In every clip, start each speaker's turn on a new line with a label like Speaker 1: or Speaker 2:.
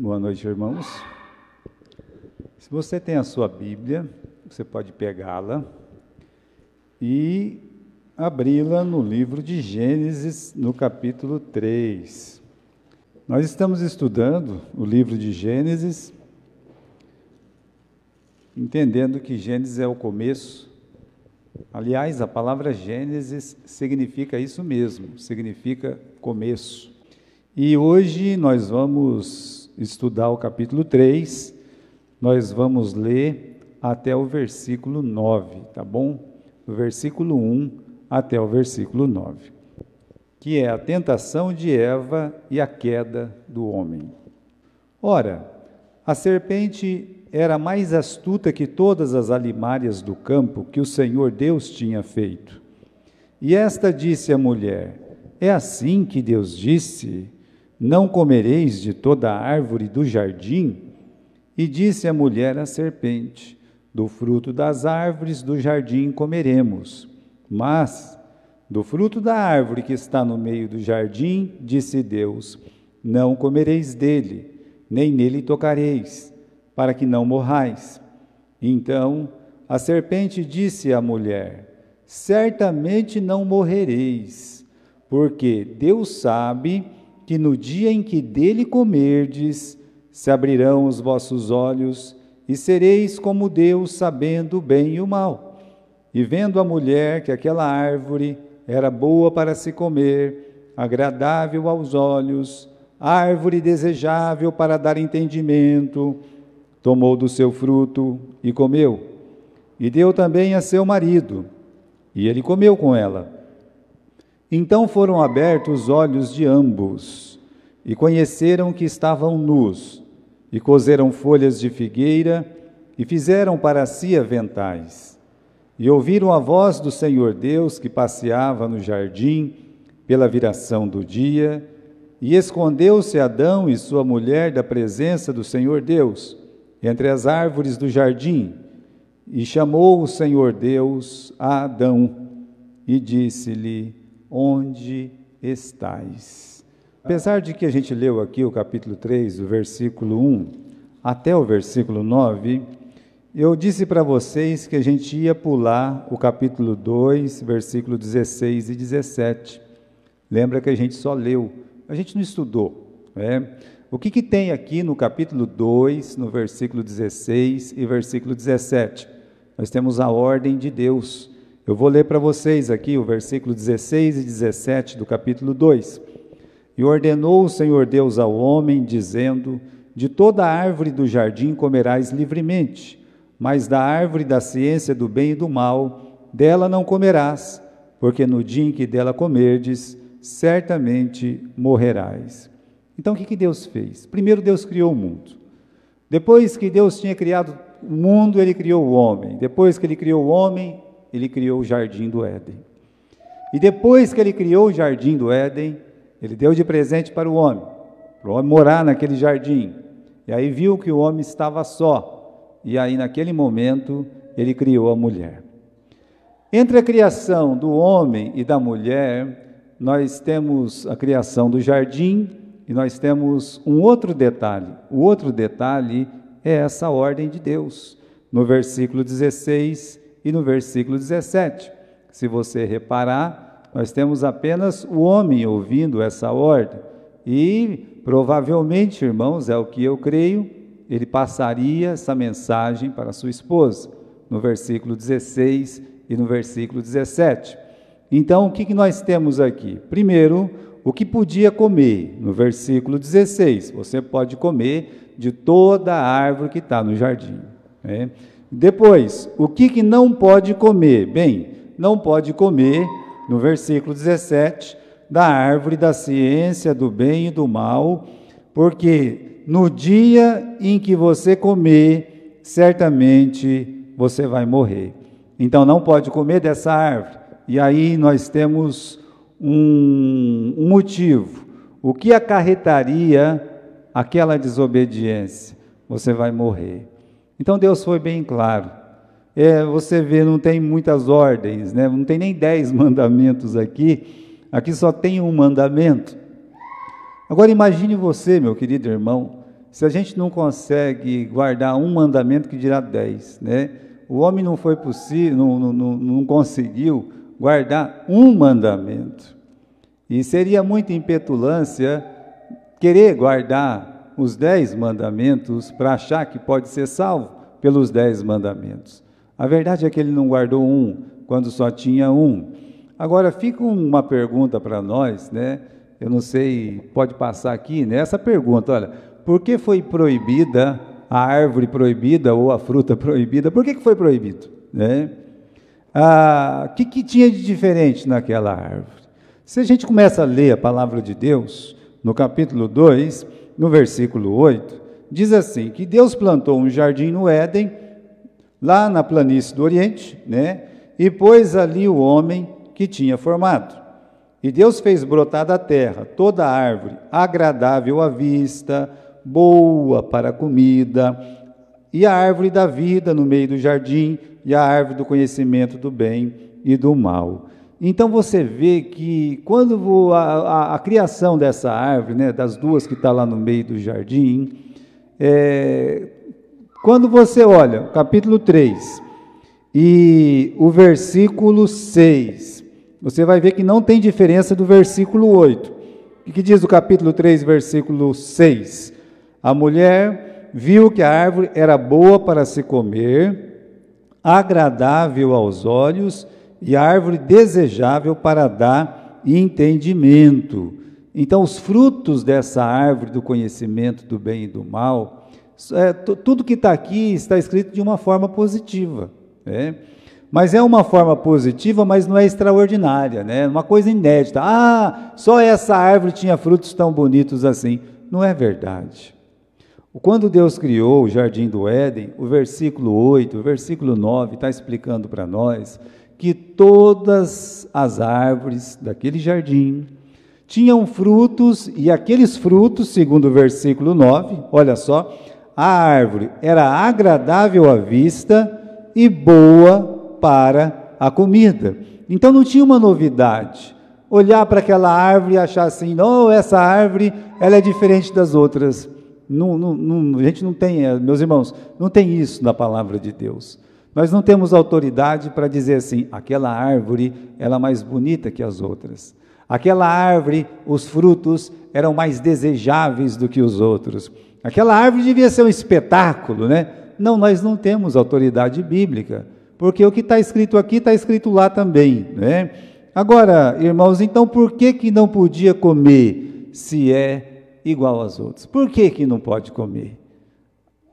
Speaker 1: Boa noite, irmãos. Se você tem a sua Bíblia, você pode pegá-la e abri-la no livro de Gênesis, no capítulo 3. Nós estamos estudando o livro de Gênesis, entendendo que Gênesis é o começo. Aliás, a palavra Gênesis significa isso mesmo, significa começo. E hoje nós vamos estudar o capítulo 3, nós vamos ler até o versículo 9, tá bom? Do versículo 1 até o versículo 9, que é a tentação de Eva e a queda do homem. Ora, a serpente era mais astuta que todas as alimárias do campo que o Senhor Deus tinha feito. E esta disse à mulher: é assim que Deus disse: não comereis de toda a árvore do jardim? E disse a mulher à serpente: do fruto das árvores do jardim comeremos, mas do fruto da árvore que está no meio do jardim, disse Deus: não comereis dele, nem nele tocareis, para que não morrais. Então a serpente disse à mulher: certamente não morrereis, porque Deus sabe que no dia em que dele comerdes, se abrirão os vossos olhos, e sereis como Deus, sabendo o bem e o mal. E vendo a mulher que aquela árvore era boa para se comer, agradável aos olhos, árvore desejável para dar entendimento, tomou do seu fruto e comeu. E deu também a seu marido, e ele comeu com ela. Então foram abertos os olhos de ambos, e conheceram que estavam nus, e coseram folhas de figueira, e fizeram para si aventais. E ouviram a voz do Senhor Deus, que passeava no jardim, pela viração do dia, e escondeu-se Adão e sua mulher da presença do Senhor Deus, entre as árvores do jardim. E chamou o Senhor Deus a Adão, e disse-lhe: onde estais? Apesar de que a gente leu aqui o capítulo 3, do versículo 1 até o versículo 9, eu disse para vocês que a gente ia pular o capítulo 2, versículo 16 e 17. Lembra que a gente só leu, a gente não estudou, né? O que tem aqui no capítulo 2, no versículo 16 e versículo 17? Nós temos a ordem de Deus. Eu vou ler para vocês aqui o versículo 16 e 17 do capítulo 2. E ordenou o Senhor Deus ao homem, dizendo: de toda a árvore do jardim comerás livremente, mas da árvore da ciência do bem e do mal, dela não comerás, porque no dia em que dela comerdes, certamente morrerás. Então o que Deus fez? Primeiro Deus criou o mundo. Depois que Deus tinha criado o mundo, Ele criou o homem. Depois que Ele criou o homem, Ele criou o jardim do Éden. E depois que Ele criou o jardim do Éden, Ele deu de presente para o homem morar naquele jardim. E aí viu que o homem estava só. E aí naquele momento, Ele criou a mulher. Entre a criação do homem e da mulher, nós temos a criação do jardim e nós temos um outro detalhe. O outro detalhe é essa ordem de Deus, no versículo 16 e no versículo 17. Se você reparar, nós temos apenas o homem ouvindo essa ordem. E provavelmente, irmãos, é o que eu creio, ele passaria essa mensagem para sua esposa, no versículo 16 e no versículo 17. Então, o que nós temos aqui? Primeiro, o que podia comer, no versículo 16, você pode comer de toda a árvore que está no jardim, né? Depois, o que não pode comer? Bem, não pode comer, no versículo 17, da árvore da ciência do bem e do mal, porque no dia em que você comer, certamente você vai morrer. Então não pode comer dessa árvore. E aí nós temos um motivo. O que acarretaria aquela desobediência? Você vai morrer. Então Deus foi bem claro. Você vê, não tem muitas ordens, né? Não tem nem 10 mandamentos aqui. Aqui só tem um mandamento. Agora imagine você, meu querido irmão, Se a gente não consegue guardar um mandamento, que dirá 10, né? O homem não foi possível, não conseguiu guardar um mandamento. E seria muita impetulância querer guardar os 10 mandamentos para achar que pode ser salvo pelos 10 mandamentos. A verdade é que ele não guardou um, quando só tinha um. Agora, fica uma pergunta para nós, né? Eu não sei, pode passar aqui, né? Essa pergunta, olha, por que foi proibida a árvore proibida ou a fruta proibida? Por que foi proibido, né? Que tinha de diferente naquela árvore? Se a gente começa a ler a palavra de Deus, no capítulo 2, no versículo 8, diz assim, que Deus plantou um jardim no Éden, lá na planície do Oriente, né? E pôs ali o homem que tinha formado. E Deus fez brotar da terra toda árvore agradável à vista, boa para a comida, e a árvore da vida no meio do jardim, e a árvore do conhecimento do bem e do mal. Então você vê que quando a criação dessa árvore, né, das duas que está lá no meio do jardim, quando você olha, capítulo 3, e o versículo 6, você vai ver que não tem diferença do versículo 8. O que diz o capítulo 3, versículo 6? A mulher viu que a árvore era boa para se comer, agradável aos olhos, e árvore desejável para dar entendimento. Então, os frutos dessa árvore do conhecimento do bem e do mal, tudo que está aqui está escrito de uma forma positiva, né? Mas é uma forma positiva, mas não é extraordinária, né? Uma coisa inédita. Só essa árvore tinha frutos tão bonitos assim. Não é verdade. Quando Deus criou o jardim do Éden, o versículo 8, o versículo 9 está explicando para nós que todas as árvores daquele jardim tinham frutos, e aqueles frutos, segundo o versículo 9, olha só, a árvore era agradável à vista e boa para a comida. Então não tinha uma novidade. Olhar para aquela árvore e achar assim, não, essa árvore ela é diferente das outras. A gente não tem, meus irmãos, não tem isso na palavra de Deus. Nós não temos autoridade para dizer assim, aquela árvore ela é mais bonita que as outras. Aquela árvore, os frutos eram mais desejáveis do que os outros. Aquela árvore devia ser um espetáculo, né? Não, nós não temos autoridade bíblica, porque o que está escrito aqui está escrito lá também, né? Agora, irmãos, então por que não podia comer se é igual aos outros? Por que não pode comer?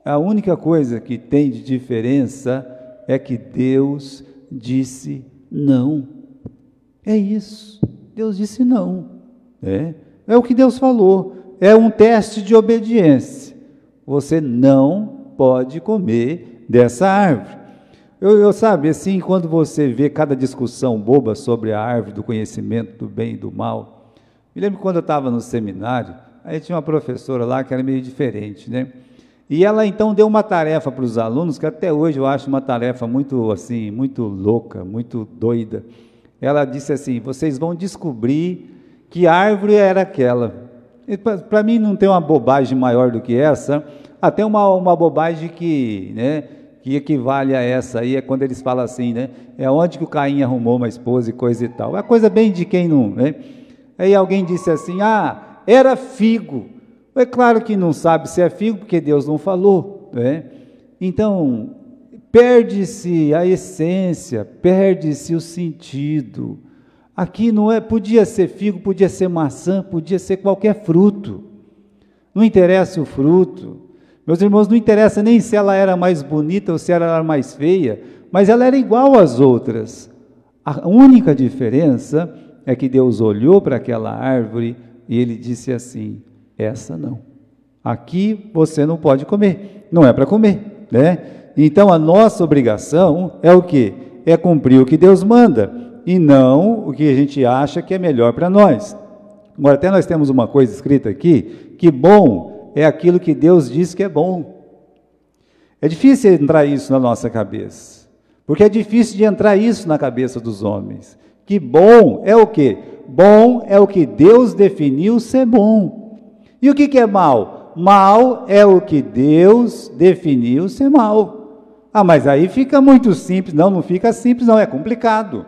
Speaker 1: A única coisa que tem de diferença é que Deus disse não. É isso. Deus disse não. É o que Deus falou. É um teste de obediência. Você não pode comer dessa árvore. Sabe, assim, quando você vê cada discussão boba sobre a árvore do conhecimento do bem e do mal, me lembro quando eu estava no seminário, aí tinha uma professora lá que era meio diferente, né? E ela então deu uma tarefa para os alunos, que até hoje eu acho uma tarefa muito assim, muito louca, muito doida. Ela disse assim, vocês vão descobrir que árvore era aquela. Para mim não tem uma bobagem maior do que essa, até uma bobagem que, né, que equivale a essa aí, é quando eles falam assim, né, é onde que o Caim arrumou uma esposa e coisa e tal. É coisa bem de quem não, né? Aí alguém disse assim, era figo. É claro que não sabe se é figo, porque Deus não falou, né? Então, perde-se a essência, perde-se o sentido. Aqui não é, podia ser figo, podia ser maçã, podia ser qualquer fruto. Não interessa o fruto. Meus irmãos, não interessa nem se ela era mais bonita ou se ela era mais feia, mas ela era igual às outras. A única diferença é que Deus olhou para aquela árvore e Ele disse assim, essa não. Aqui você não pode comer, não é para comer, né? Então a nossa obrigação é o quê? É cumprir o que Deus manda e não o que a gente acha que é melhor para nós. Agora até nós temos uma coisa escrita aqui, que bom é aquilo que Deus diz que é bom. É difícil entrar isso na nossa cabeça, porque é difícil de entrar isso na cabeça dos homens. Que bom é o quê? Bom é o que Deus definiu ser bom. E o que é mal? Mal é o que Deus definiu ser mal. Ah, mas aí fica muito simples. Não, não fica simples, não, é complicado.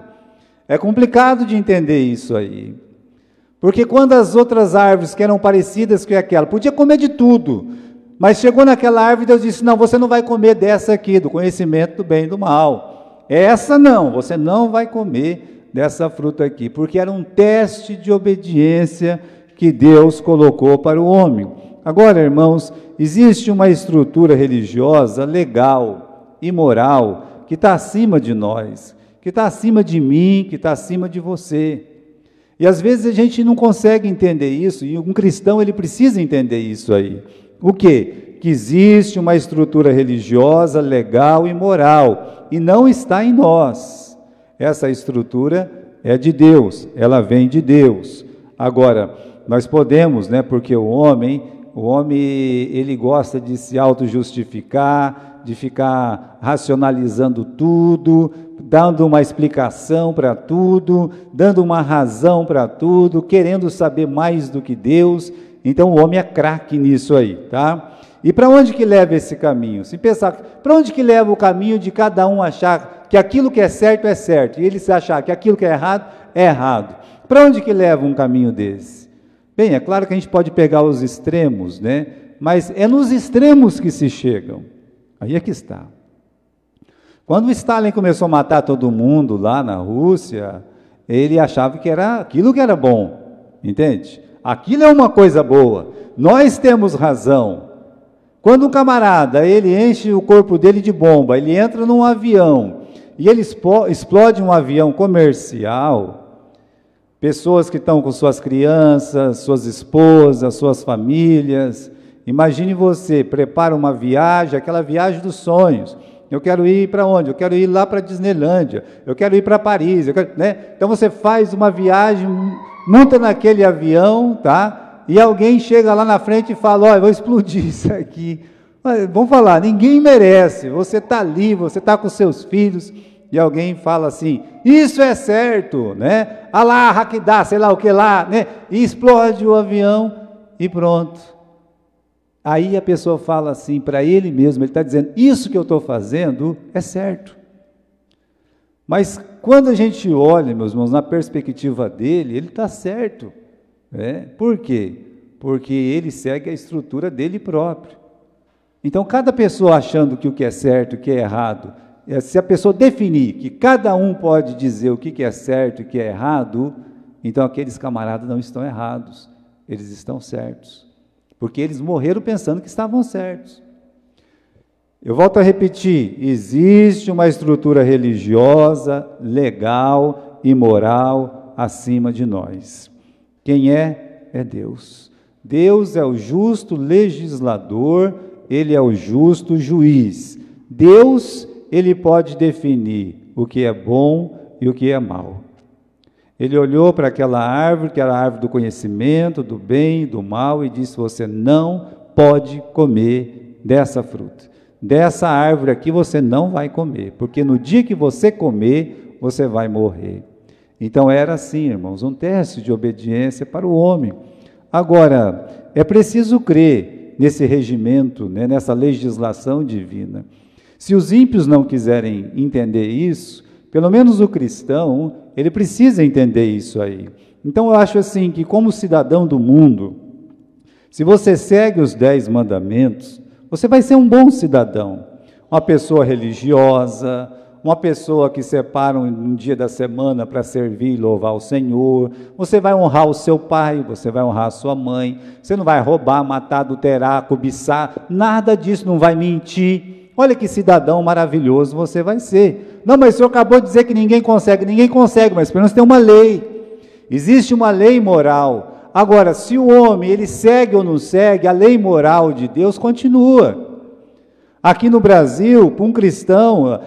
Speaker 1: É complicado de entender isso aí. Porque quando as outras árvores que eram parecidas com aquela, podia comer de tudo, mas chegou naquela árvore, Deus disse, não, você não vai comer dessa aqui, do conhecimento do bem e do mal. Essa não, você não vai comer dessa fruta aqui, porque era um teste de obediência que Deus colocou para o homem. Agora, irmãos, existe uma estrutura religiosa, legal e moral, que está acima de nós, que está acima de mim, que está acima de você. E às vezes a gente não consegue entender isso, e um cristão ele precisa entender isso aí. O quê? Que existe uma estrutura religiosa, legal e moral, e não está em nós. Essa estrutura é de Deus, ela vem de Deus. Agora, nós podemos, porque o homem ele gosta de se auto-justificar, de ficar racionalizando tudo, dando uma explicação para tudo, dando uma razão para tudo, querendo saber mais do que Deus. Então o homem é craque nisso aí, tá? E para onde que leva esse caminho? Se pensar, para onde que leva o caminho de cada um achar que aquilo que é certo, e ele se achar que aquilo que é errado? Para onde que leva um caminho desse? Bem, é claro que a gente pode pegar os extremos, mas é nos extremos que se chegam. Aí é que está. Quando o Stalin começou a matar todo mundo lá na Rússia, ele achava que era aquilo que era bom, entende? Aquilo é uma coisa boa, nós temos razão. Quando um camarada, ele enche o corpo dele de bomba, ele entra num avião, e ele explode um avião comercial, pessoas que estão com suas crianças, suas esposas, suas famílias, imagine você, prepara uma viagem, aquela viagem dos sonhos, eu quero ir para onde? Eu quero ir lá para Disneylândia, eu quero ir para Paris, Então você faz uma viagem, monta naquele avião, tá? E alguém chega lá na frente e fala, olha, vou explodir isso aqui. Vamos falar, ninguém merece, você está ali, você está com seus filhos, e alguém fala assim, isso é certo, Alá, Hakdá, sei lá o que lá, E explode o avião e pronto. Aí a pessoa fala assim para ele mesmo, ele está dizendo, isso que eu estou fazendo é certo. Mas quando a gente olha, meus irmãos, na perspectiva dele, ele está certo. Por quê? Porque ele segue a estrutura dele próprio. Então, cada pessoa achando que o que é certo e o que é errado, se a pessoa definir que cada um pode dizer o que é certo e o que é errado, então aqueles camaradas não estão errados, eles estão certos. Porque eles morreram pensando que estavam certos. Eu volto a repetir, existe uma estrutura religiosa, legal e moral acima de nós. Quem é? É Deus. Deus é o justo legislador, Ele é o justo juiz. Deus, Ele pode definir o que é bom e o que é mal. Ele olhou para aquela árvore, que era a árvore do conhecimento, do bem e do mal, e disse, você não pode comer dessa fruta. Dessa árvore aqui você não vai comer, porque no dia que você comer, você vai morrer. Então era assim, irmãos, um teste de obediência para o homem. Agora, é preciso crer nesse regimento, nessa legislação divina. Se os ímpios não quiserem entender isso, pelo menos o cristão, ele precisa entender isso aí. Então eu acho assim, que como cidadão do mundo, se você segue os 10 mandamentos, você vai ser um bom cidadão, uma pessoa religiosa, uma pessoa que separa um dia da semana para servir e louvar o Senhor, você vai honrar o seu pai, você vai honrar a sua mãe, você não vai roubar, matar, adulterar, cobiçar, nada disso, não vai mentir. Olha que cidadão maravilhoso você vai ser. Não, mas o senhor acabou de dizer que ninguém consegue, mas pelo menos tem uma lei, existe uma lei moral. Agora, se o homem, ele segue ou não segue, a lei moral de Deus continua. Aqui no Brasil, para um cristão,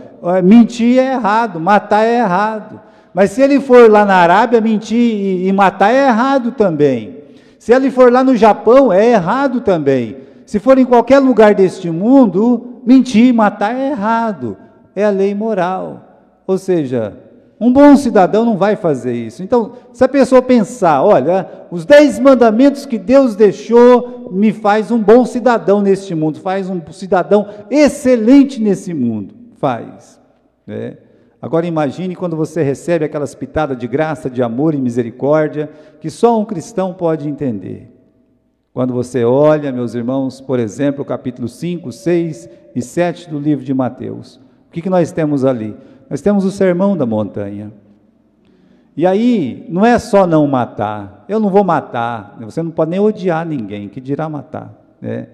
Speaker 1: mentir é errado, matar é errado. Mas se ele for lá na Arábia, mentir e matar é errado também. Se ele for lá no Japão, é errado também. Se for em qualquer lugar deste mundo, mentir e matar é errado. É a lei moral. Ou seja, Um bom cidadão não vai fazer isso. Então, se a pessoa pensar, olha, os 10 mandamentos que Deus deixou me faz um bom cidadão neste mundo, faz um cidadão excelente nesse mundo, faz, né? Agora imagine quando você recebe aquelas pitadas de graça, de amor e misericórdia, que só um cristão pode entender. Quando você olha, meus irmãos, por exemplo, o capítulo 5, 6 e 7 do livro de Mateus, o que nós temos ali? Nós temos o sermão da montanha. E aí, não é só não matar. Eu não vou matar. Você não pode nem odiar ninguém, que dirá matar, né?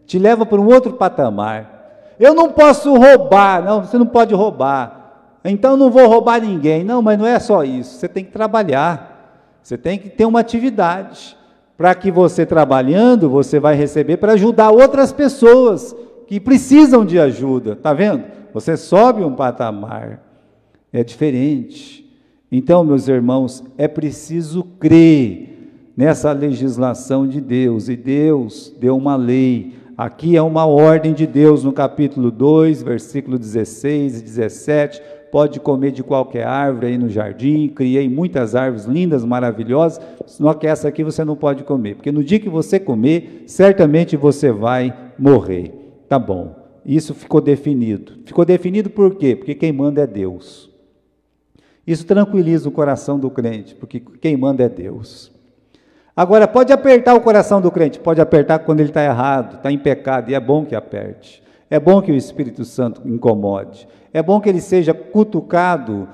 Speaker 1: Te leva para um outro patamar. Eu não posso roubar. Não, você não pode roubar. Então não vou roubar ninguém. Não, mas não é só isso. Você tem que trabalhar. Você tem que ter uma atividade. Para que você trabalhando, você vai receber para ajudar outras pessoas que precisam de ajuda. Está vendo? Você sobe um patamar. É diferente. Então, meus irmãos, é preciso crer nessa legislação de Deus. E Deus deu uma lei. Aqui é uma ordem de Deus no capítulo 2, versículo 16 e 17. Pode comer de qualquer árvore aí no jardim. Criei muitas árvores lindas, maravilhosas. Só que essa aqui você não pode comer. Porque no dia que você comer, certamente você vai morrer. Tá bom. Isso ficou definido. Ficou definido por quê? Porque quem manda é Deus. Isso tranquiliza o coração do crente, porque quem manda é Deus. Agora, pode apertar o coração do crente, pode apertar quando ele está errado, está em pecado, e é bom que aperte. É bom que o Espírito Santo incomode. É bom que ele seja cutucado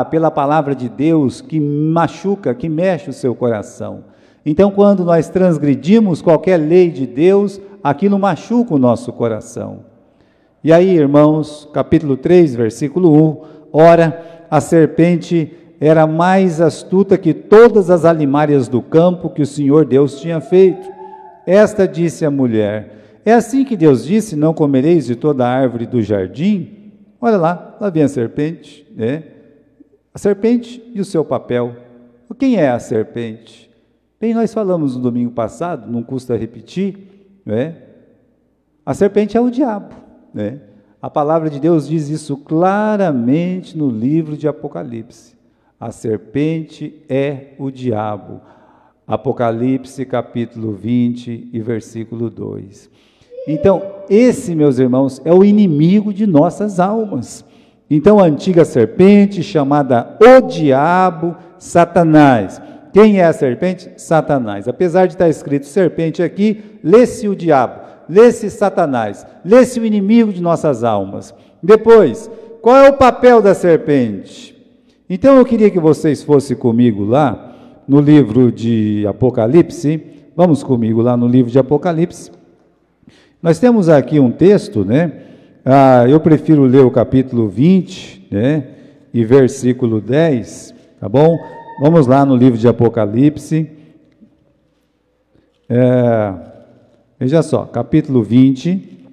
Speaker 1: pela palavra de Deus, que machuca, que mexe o seu coração. Então, quando nós transgredimos qualquer lei de Deus, aquilo machuca o nosso coração. E aí, irmãos, capítulo 3, versículo 1, ora, a serpente era mais astuta que todas as alimárias do campo que o Senhor Deus tinha feito. Esta disse à mulher, é assim que Deus disse, não comereis de toda a árvore do jardim? Olha lá vem a serpente, né? A serpente e o seu papel. Quem é a serpente? Bem, nós falamos no domingo passado, não custa repetir, né? A serpente é o diabo, né? A palavra de Deus diz isso claramente no livro de Apocalipse. A serpente é o diabo. Apocalipse capítulo 20 e versículo 2. Então, esse, meus irmãos, é o inimigo de nossas almas. Então, a antiga serpente, chamada o diabo, Satanás. Quem é a serpente? Satanás. Apesar de estar escrito serpente aqui, lê-se o diabo, lê-se Satanás, lê-se o inimigo de nossas almas. Depois, qual é o papel da serpente? Então, eu queria que vocês fossem comigo lá, no livro de Apocalipse. Vamos comigo lá no livro de Apocalipse. Nós temos aqui um texto, né? Eu prefiro ler o capítulo 20, né? E versículo 10, tá bom? Vamos lá no livro de Apocalipse. Veja só, capítulo 20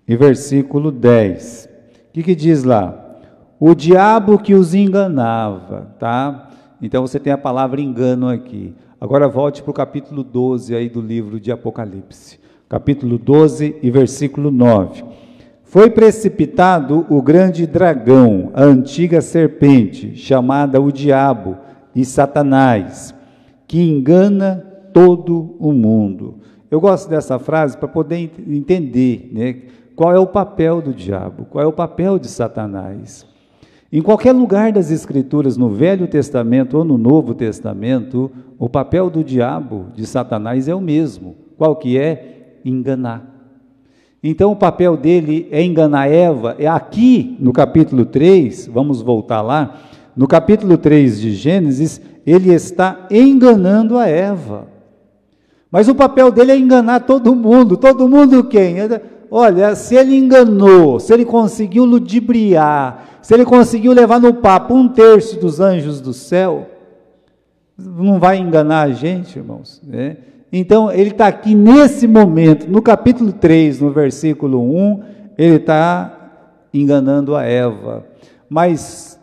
Speaker 1: e versículo 10. O que diz lá? O diabo que os enganava, tá? Então você tem a palavra engano aqui. Agora volte para o capítulo 12 aí do livro de Apocalipse. Capítulo 12 e versículo 9. Foi precipitado o grande dragão, a antiga serpente, chamada o diabo e Satanás, que engana todo o mundo. Eu gosto dessa frase para poder entender, né, qual é o papel do diabo, qual é o papel de Satanás. Em qualquer lugar das Escrituras, no Velho Testamento ou no Novo Testamento, o papel do diabo, de Satanás, é o mesmo. Qual que é? Enganar. Então o papel dele é enganar Eva. É aqui no capítulo 3, vamos voltar lá, no capítulo 3 de Gênesis, ele está enganando a Eva. Mas o papel dele é enganar todo mundo quem? Olha, se ele enganou, se ele conseguiu ludibriar, se ele conseguiu levar no papo 1/3 dos anjos do céu, não vai enganar a gente, irmãos, né? Então, ele está aqui nesse momento, no capítulo 3, no versículo 1, ele está enganando a Eva. Mas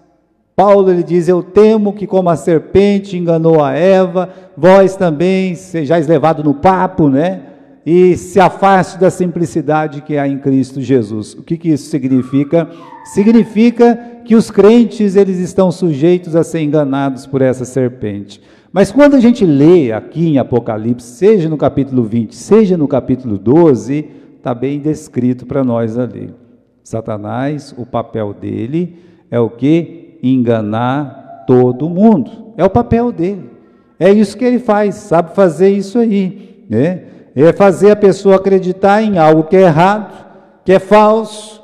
Speaker 1: Paulo, ele diz, eu temo que como a serpente enganou a Eva, vós também sejais levados no papo, né? E se afaste da simplicidade que há em Cristo Jesus. O que isso significa? Significa que os crentes, eles estão sujeitos a ser enganados por essa serpente. Mas quando a gente lê aqui em Apocalipse, seja no capítulo 20, seja no capítulo 12, está bem descrito para nós ali. Satanás, o papel dele é o quê? Enganar todo mundo. É o papel dele. É isso que ele faz, sabe fazer isso aí, né? É fazer a pessoa acreditar em algo que é errado, que é falso,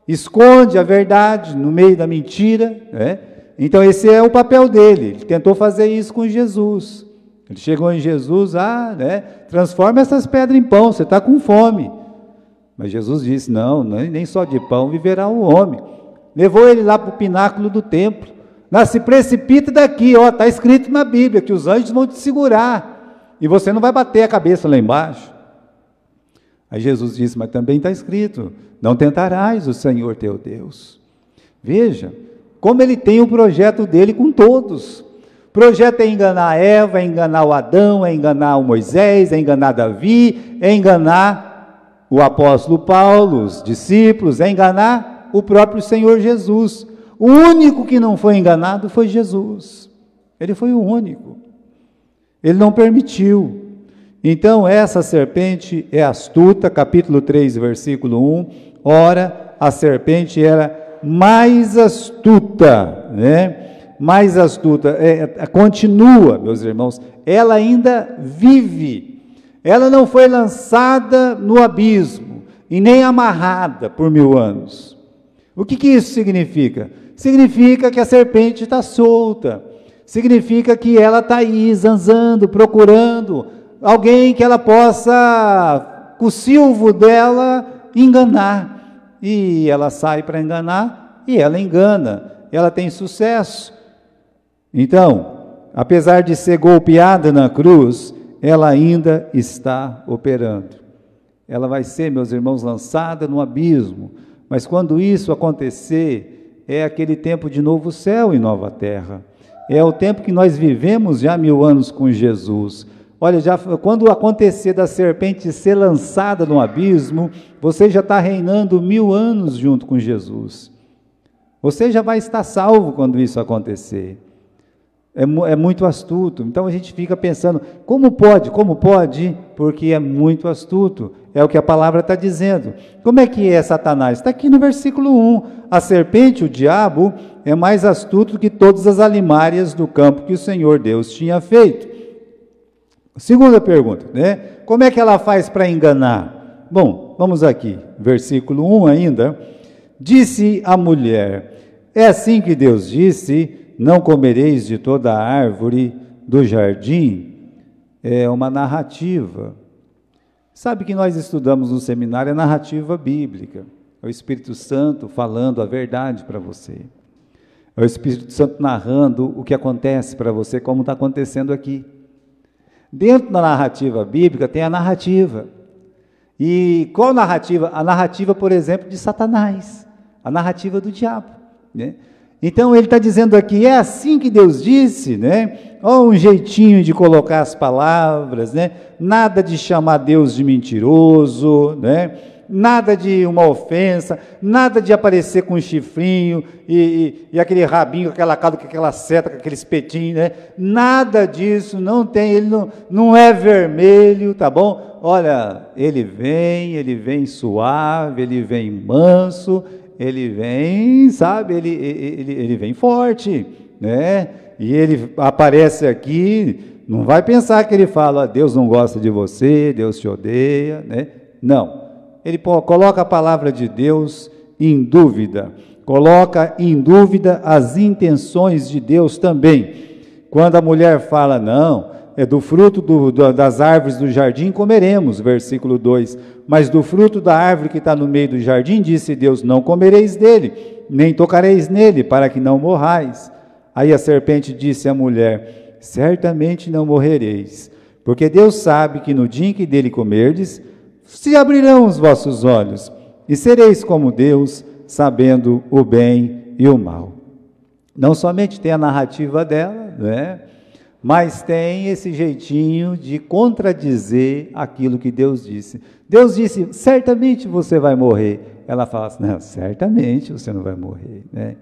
Speaker 1: esconde a verdade no meio da mentira, né? Então esse é o papel dele. Ele tentou fazer isso com Jesus. Ele chegou em Jesus, transforma essas pedras em pão, você está com fome. Mas Jesus disse, não, nem só de pão viverá o homem. Levou ele lá para o pináculo do templo. Se precipita daqui, está escrito na Bíblia, que os anjos vão te segurar, e você não vai bater a cabeça lá embaixo. Aí Jesus disse, mas também está escrito, não tentarás o Senhor teu Deus. Veja, como ele tem o projeto dele com todos. O projeto é enganar Eva, é enganar o Adão, é enganar o Moisés, é enganar Davi, é enganar o apóstolo Paulo, os discípulos, é enganar o próprio Senhor Jesus. O único que não foi enganado foi Jesus. Ele foi o único. Ele não permitiu. Então, essa serpente é astuta, capítulo 3, versículo 1. Ora, a serpente era mais astuta, mais astuta. Continua, meus irmãos, ela ainda vive. Ela não foi lançada no abismo, e nem amarrada por 1000 anos. O que isso significa? Significa que a serpente está solta, significa que ela está aí zanzando, procurando alguém que ela possa, com o silvo dela, enganar, e ela sai para enganar, e ela engana, ela tem sucesso. Então, apesar de ser golpeada na cruz, ela ainda está operando. Ela vai ser, meus irmãos, lançada no abismo, mas quando isso acontecer, é aquele tempo de novo céu e nova terra. É o tempo que nós vivemos já 1000 anos com Jesus. Olha, quando acontecer da serpente ser lançada no abismo, você já está reinando 1000 anos junto com Jesus. Você já vai estar salvo quando isso acontecer. É muito astuto. Então a gente fica pensando, como pode? Como pode? Porque é muito astuto. É o que a palavra está dizendo. Como é que é Satanás? Está aqui no versículo 1. A serpente, o diabo, é mais astuto que todas as alimárias do campo que o Senhor Deus tinha feito. Segunda pergunta, Como é que ela faz para enganar? Bom, vamos aqui, versículo 1 ainda. Disse a mulher, é assim que Deus disse, não comereis de toda a árvore do jardim. É uma narrativa. Sabe que nós estudamos no seminário a narrativa bíblica. É o Espírito Santo falando a verdade para você. É o Espírito Santo narrando o que acontece para você, como está acontecendo aqui. Dentro da narrativa bíblica tem a narrativa. E qual narrativa? A narrativa, por exemplo, de Satanás. A narrativa do diabo, Então ele está dizendo aqui, é assim que Deus disse, Olha um jeitinho de colocar as palavras, Nada de chamar Deus de mentiroso, Nada de uma ofensa, nada de aparecer com um chifrinho e aquele rabinho, aquela cauda, com aquela seta, com aquele espetinho, Nada disso, não tem, ele não é vermelho, tá bom? Olha, ele vem suave, ele vem manso, ele vem, sabe, ele vem forte, E ele aparece aqui, não vai pensar que ele fala, Deus não gosta de você, Deus te odeia, Não, ele coloca a palavra de Deus em dúvida, coloca em dúvida as intenções de Deus também. Quando a mulher fala, não, é do fruto das árvores do jardim comeremos, versículo 2, mas do fruto da árvore que está no meio do jardim, disse Deus, não comereis dele, nem tocareis nele, para que não morrais. Aí a serpente disse à mulher, certamente não morrereis, porque Deus sabe que no dia em que dele comerdes, se abrirão os vossos olhos, e sereis como Deus, sabendo o bem e o mal. Não somente tem a narrativa dela, mas tem esse jeitinho de contradizer aquilo que Deus disse. Deus disse, certamente você vai morrer. Ela fala assim, não, certamente você não vai morrer, né?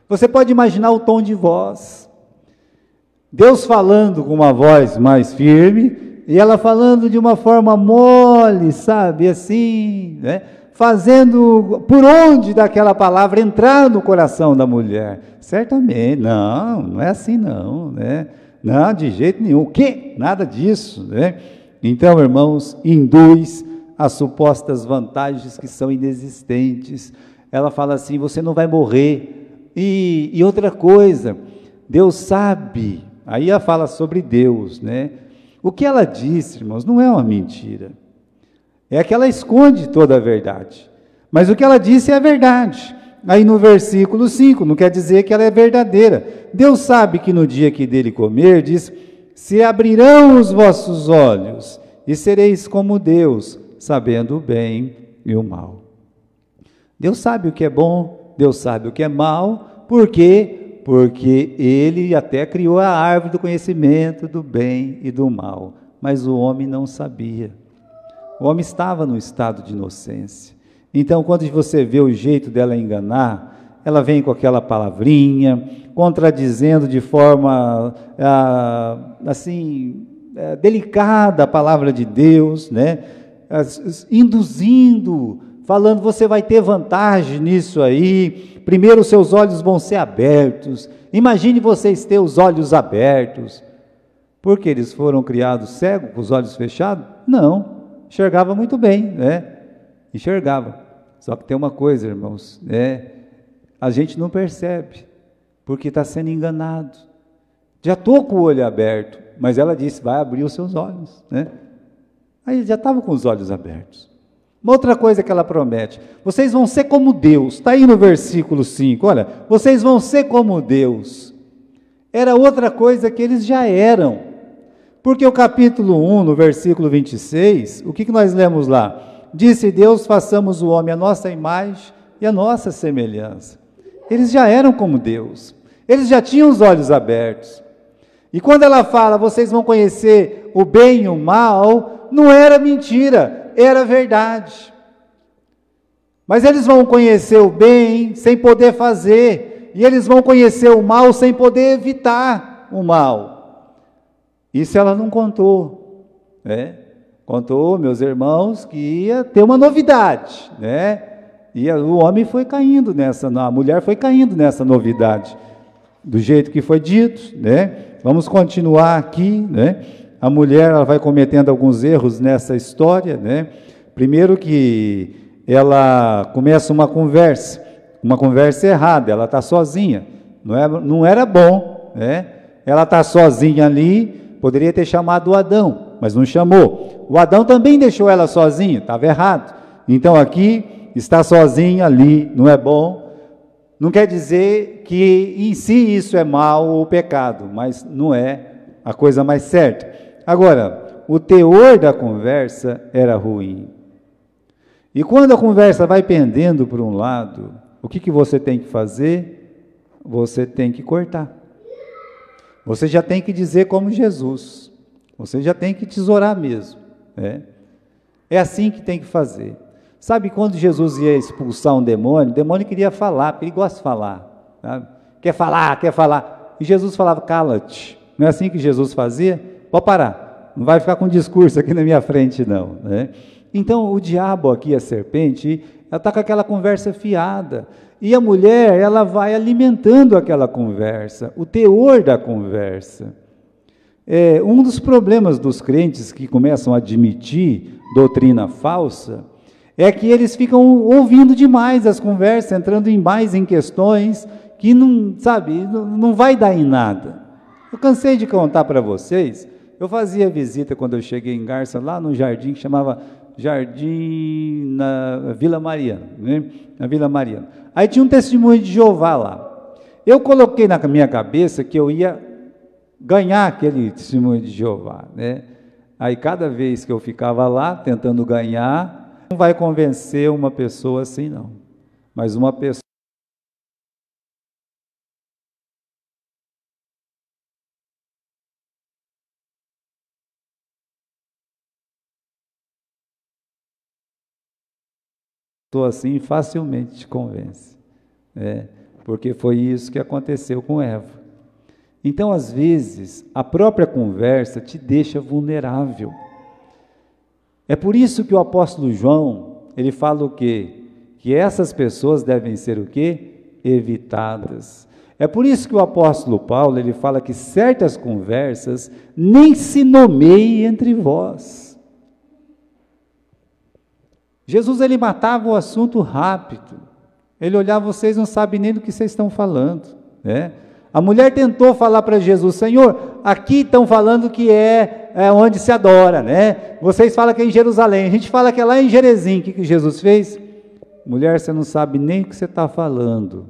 Speaker 1: Você pode imaginar o tom de voz. Deus falando com uma voz mais firme, e ela falando de uma forma mole, sabe, assim, né? Fazendo por onde daquela palavra entrar no coração da mulher. Certamente, não é assim não, né? Não, de jeito nenhum. O quê? Nada disso, né? Então, irmãos, induz as supostas vantagens que são inexistentes. Ela fala assim, você não vai morrer. E outra coisa, Deus sabe, aí ela fala sobre Deus, né? O que ela disse, irmãos, não é uma mentira. É que ela esconde toda a verdade. Mas o que ela disse é a verdade. Aí no versículo 5, não quer dizer que ela é verdadeira. Deus sabe que no dia que dele comer, diz, se abrirão os vossos olhos, e sereis como Deus, sabendo o bem e o mal. Deus sabe o que é bom, Deus sabe o que é mal, por quê? Porque ele até criou a árvore do conhecimento do bem e do mal, mas o homem não sabia. O homem estava no estado de inocência. Então, quando você vê o jeito dela enganar, ela vem com aquela palavrinha, contradizendo de forma, delicada a palavra de Deus, né? Induzindo, falando, você vai ter vantagem nisso aí, primeiro os seus olhos vão ser abertos, imagine vocês ter os olhos abertos, porque eles foram criados cegos, com os olhos fechados? Não, enxergava muito bem, né? Enxergava. Só que tem uma coisa, irmãos, a gente não percebe, porque está sendo enganado. Já estou com o olho aberto, mas ela disse, vai abrir os seus olhos, né? Aí já estava com os olhos abertos. Uma outra coisa que ela promete, vocês vão ser como Deus, está aí no versículo 5, olha, vocês vão ser como Deus. Era outra coisa que eles já eram, porque o capítulo 1, no versículo 26, o que nós lemos lá? Disse Deus, façamos o homem a nossa imagem e a nossa semelhança. Eles já eram como Deus, eles já tinham os olhos abertos. E quando ela fala, vocês vão conhecer o bem e o mal, não era mentira, era verdade. Mas eles vão conhecer o bem sem poder fazer, e eles vão conhecer o mal sem poder evitar o mal. Isso ela não contou, né? Contou, meus irmãos, que ia ter uma novidade, né? E o homem foi caindo nessa, a mulher foi caindo nessa novidade, do jeito que foi dito, né? Vamos continuar aqui, né? A mulher, ela vai cometendo alguns erros nessa história, né? Primeiro que ela começa uma conversa errada, ela está sozinha, não era bom, né? Ela está sozinha ali, poderia ter chamado o Adão, mas não chamou. O Adão também deixou ela sozinha, estava errado. Então aqui, está sozinha ali, não é bom. Não quer dizer que em si isso é mal ou pecado, mas não é a coisa mais certa. Agora, o teor da conversa era ruim. E quando a conversa vai pendendo para um lado, o que você tem que fazer? Você tem que cortar. Você já tem que dizer como Jesus. Você já tem que tesourar mesmo. É assim que tem que fazer. Sabe quando Jesus ia expulsar um demônio? O demônio queria falar, porque ele gosta de falar. Sabe? Quer falar. E Jesus falava, cala-te. Não é assim que Jesus fazia? Pode parar. Não vai ficar com discurso aqui na minha frente, não. Né? Então, o diabo aqui, a serpente, ela está com aquela conversa fiada. E a mulher, ela vai alimentando aquela conversa, o teor da conversa. Um dos problemas dos crentes que começam a admitir doutrina falsa é que eles ficam ouvindo demais as conversas, entrando mais em questões que não vai dar em nada. Eu cansei de contar para vocês, eu fazia visita quando eu cheguei em Garça, lá no jardim que chamava Jardim na Vila Mariana, né? Na Vila Mariana. Aí tinha um testemunho de Jeová lá. Eu coloquei na minha cabeça que eu ia ganhar aquele testemunho de Jeová, né? Aí cada vez que eu ficava lá tentando ganhar, não vai convencer uma pessoa assim não, mas uma pessoa pessoa assim facilmente te convence, porque foi isso que aconteceu com Eva. Então, às vezes, a própria conversa te deixa vulnerável. É por isso que o apóstolo João, ele fala o quê? Que essas pessoas devem ser o quê? Evitadas. É por isso que o apóstolo Paulo, ele fala que certas conversas nem se nomeiem entre vós. Jesus, ele matava o assunto rápido. Ele olhava, vocês não sabem nem do que vocês estão falando, A mulher tentou falar para Jesus, Senhor, aqui estão falando que é onde se adora, Vocês falam que é em Jerusalém, a gente fala que é lá em Gerezim. O que Jesus fez? Mulher, você não sabe nem o que você está falando,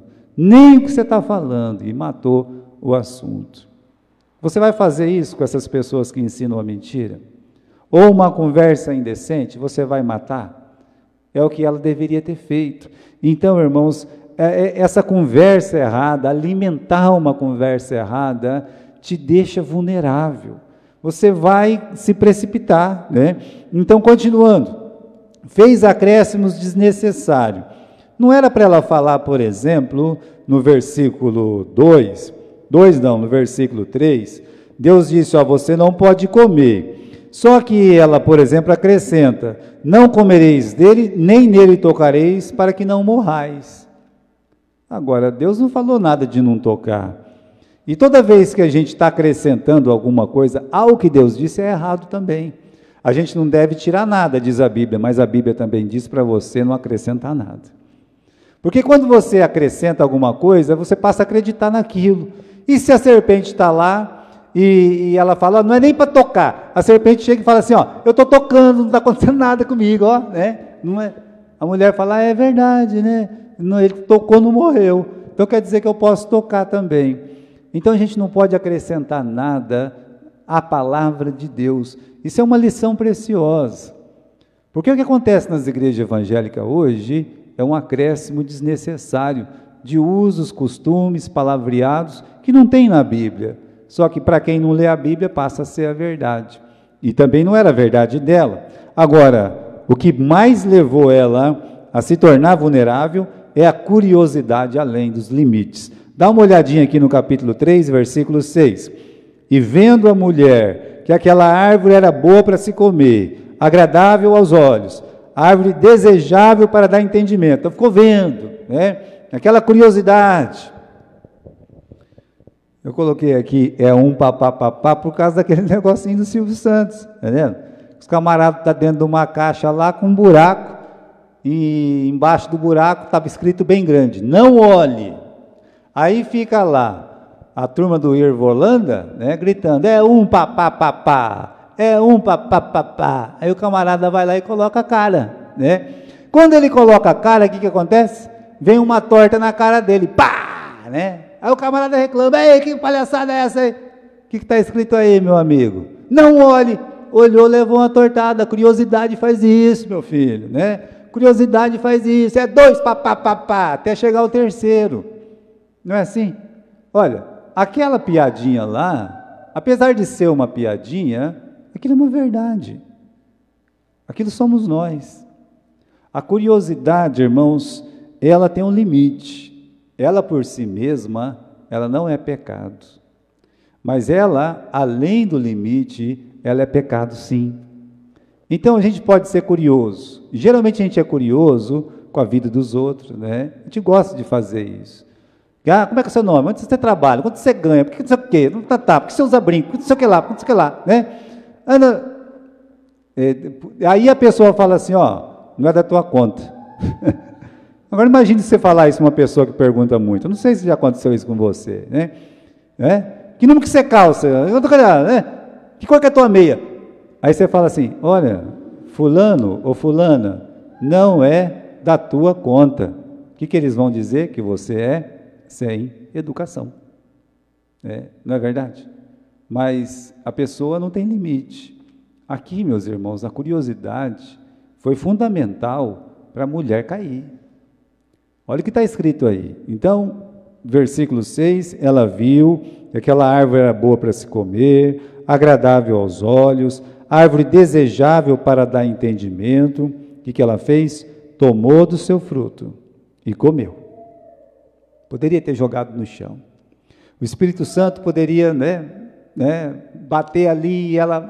Speaker 1: e matou o assunto. Você vai fazer isso com essas pessoas que ensinam a mentira? Ou uma conversa indecente, você vai matar? É o que ela deveria ter feito. Então, irmãos, essa conversa errada, alimentar uma conversa errada, te deixa vulnerável. Você vai se precipitar, Então, continuando, fez acréscimos desnecessários. Não era para ela falar, por exemplo, no versículo no versículo 3, Deus disse, você não pode comer. Só que ela, por exemplo, acrescenta, não comereis dele, nem nele tocareis, para que não morrais. Agora, Deus não falou nada de não tocar. E toda vez que a gente está acrescentando alguma coisa ao que Deus disse, é errado também. A gente não deve tirar nada, diz a Bíblia, mas a Bíblia também diz para você não acrescentar nada. Porque quando você acrescenta alguma coisa, você passa a acreditar naquilo. E se a serpente está lá, e ela fala, não é nem para tocar, a serpente chega e fala assim, eu estou tocando, não está acontecendo nada comigo, Não é? A mulher fala, é verdade, ele tocou, não morreu, então quer dizer que eu posso tocar também. Então a gente não pode acrescentar nada à palavra de Deus. Isso é uma lição preciosa, porque o que acontece nas igrejas evangélicas hoje é um acréscimo desnecessário de usos, costumes, palavreados que não tem na Bíblia. Só que para quem não lê a Bíblia passa a ser a verdade. E também não era a verdade dela. Agora, o que mais levou ela a se tornar vulnerável é a curiosidade além dos limites. Dá uma olhadinha aqui no capítulo 3, versículo 6. E vendo a mulher que aquela árvore era boa para se comer, agradável aos olhos, árvore desejável para dar entendimento. Então ficou vendo, aquela curiosidade. Eu coloquei aqui, papapá, por causa daquele negocinho do Silvio Santos, entendendo? Os camaradas estão dentro de uma caixa lá com um buraco, e embaixo do buraco estava escrito bem grande, não olhe. Aí fica lá, a turma do Irvo Holanda, gritando, papapá, papapá. Aí o camarada vai lá e coloca a cara, Quando ele coloca a cara, o que acontece? Vem uma torta na cara dele, pá, Aí o camarada reclama, ei, que palhaçada é essa aí? O que está escrito aí, meu amigo? Não olhe. Olhou, levou uma tortada. Curiosidade faz isso, meu filho, Curiosidade faz isso. É 2 papapá, até chegar o terceiro. Não é assim? Olha, aquela piadinha lá, apesar de ser uma piadinha, aquilo é uma verdade. Aquilo somos nós. A curiosidade, irmãos, ela tem um limite. Ela por si mesma, ela não é pecado. Mas ela, além do limite, ela é pecado sim. Então a gente pode ser curioso. Geralmente a gente é curioso com a vida dos outros, A gente gosta de fazer isso. Como é que é o seu nome? Onde você trabalha? Quanto você ganha? Por que não sei o quê? Por que você usa brinco? Por que não sei o que lá? Por que não sei o que lá? Aí a pessoa fala assim, não é da tua conta. Agora imagine você falar isso para uma pessoa que pergunta muito. Eu não sei se já aconteceu isso com você, Que número que você calça? Que cor que é a tua meia? Aí você fala assim, olha, fulano ou fulana, não é da tua conta. O que eles vão dizer? Que você é sem educação. Não é verdade? Mas a pessoa não tem limite. Aqui, meus irmãos, a curiosidade foi fundamental para a mulher cair. Olha o que está escrito aí. Então, versículo 6, ela viu que aquela árvore era boa para se comer, agradável aos olhos, árvore desejável para dar entendimento. O que ela fez? tomou do seu fruto e comeu. Poderia ter jogado no chão. O Espírito Santo poderia, bater ali e ela,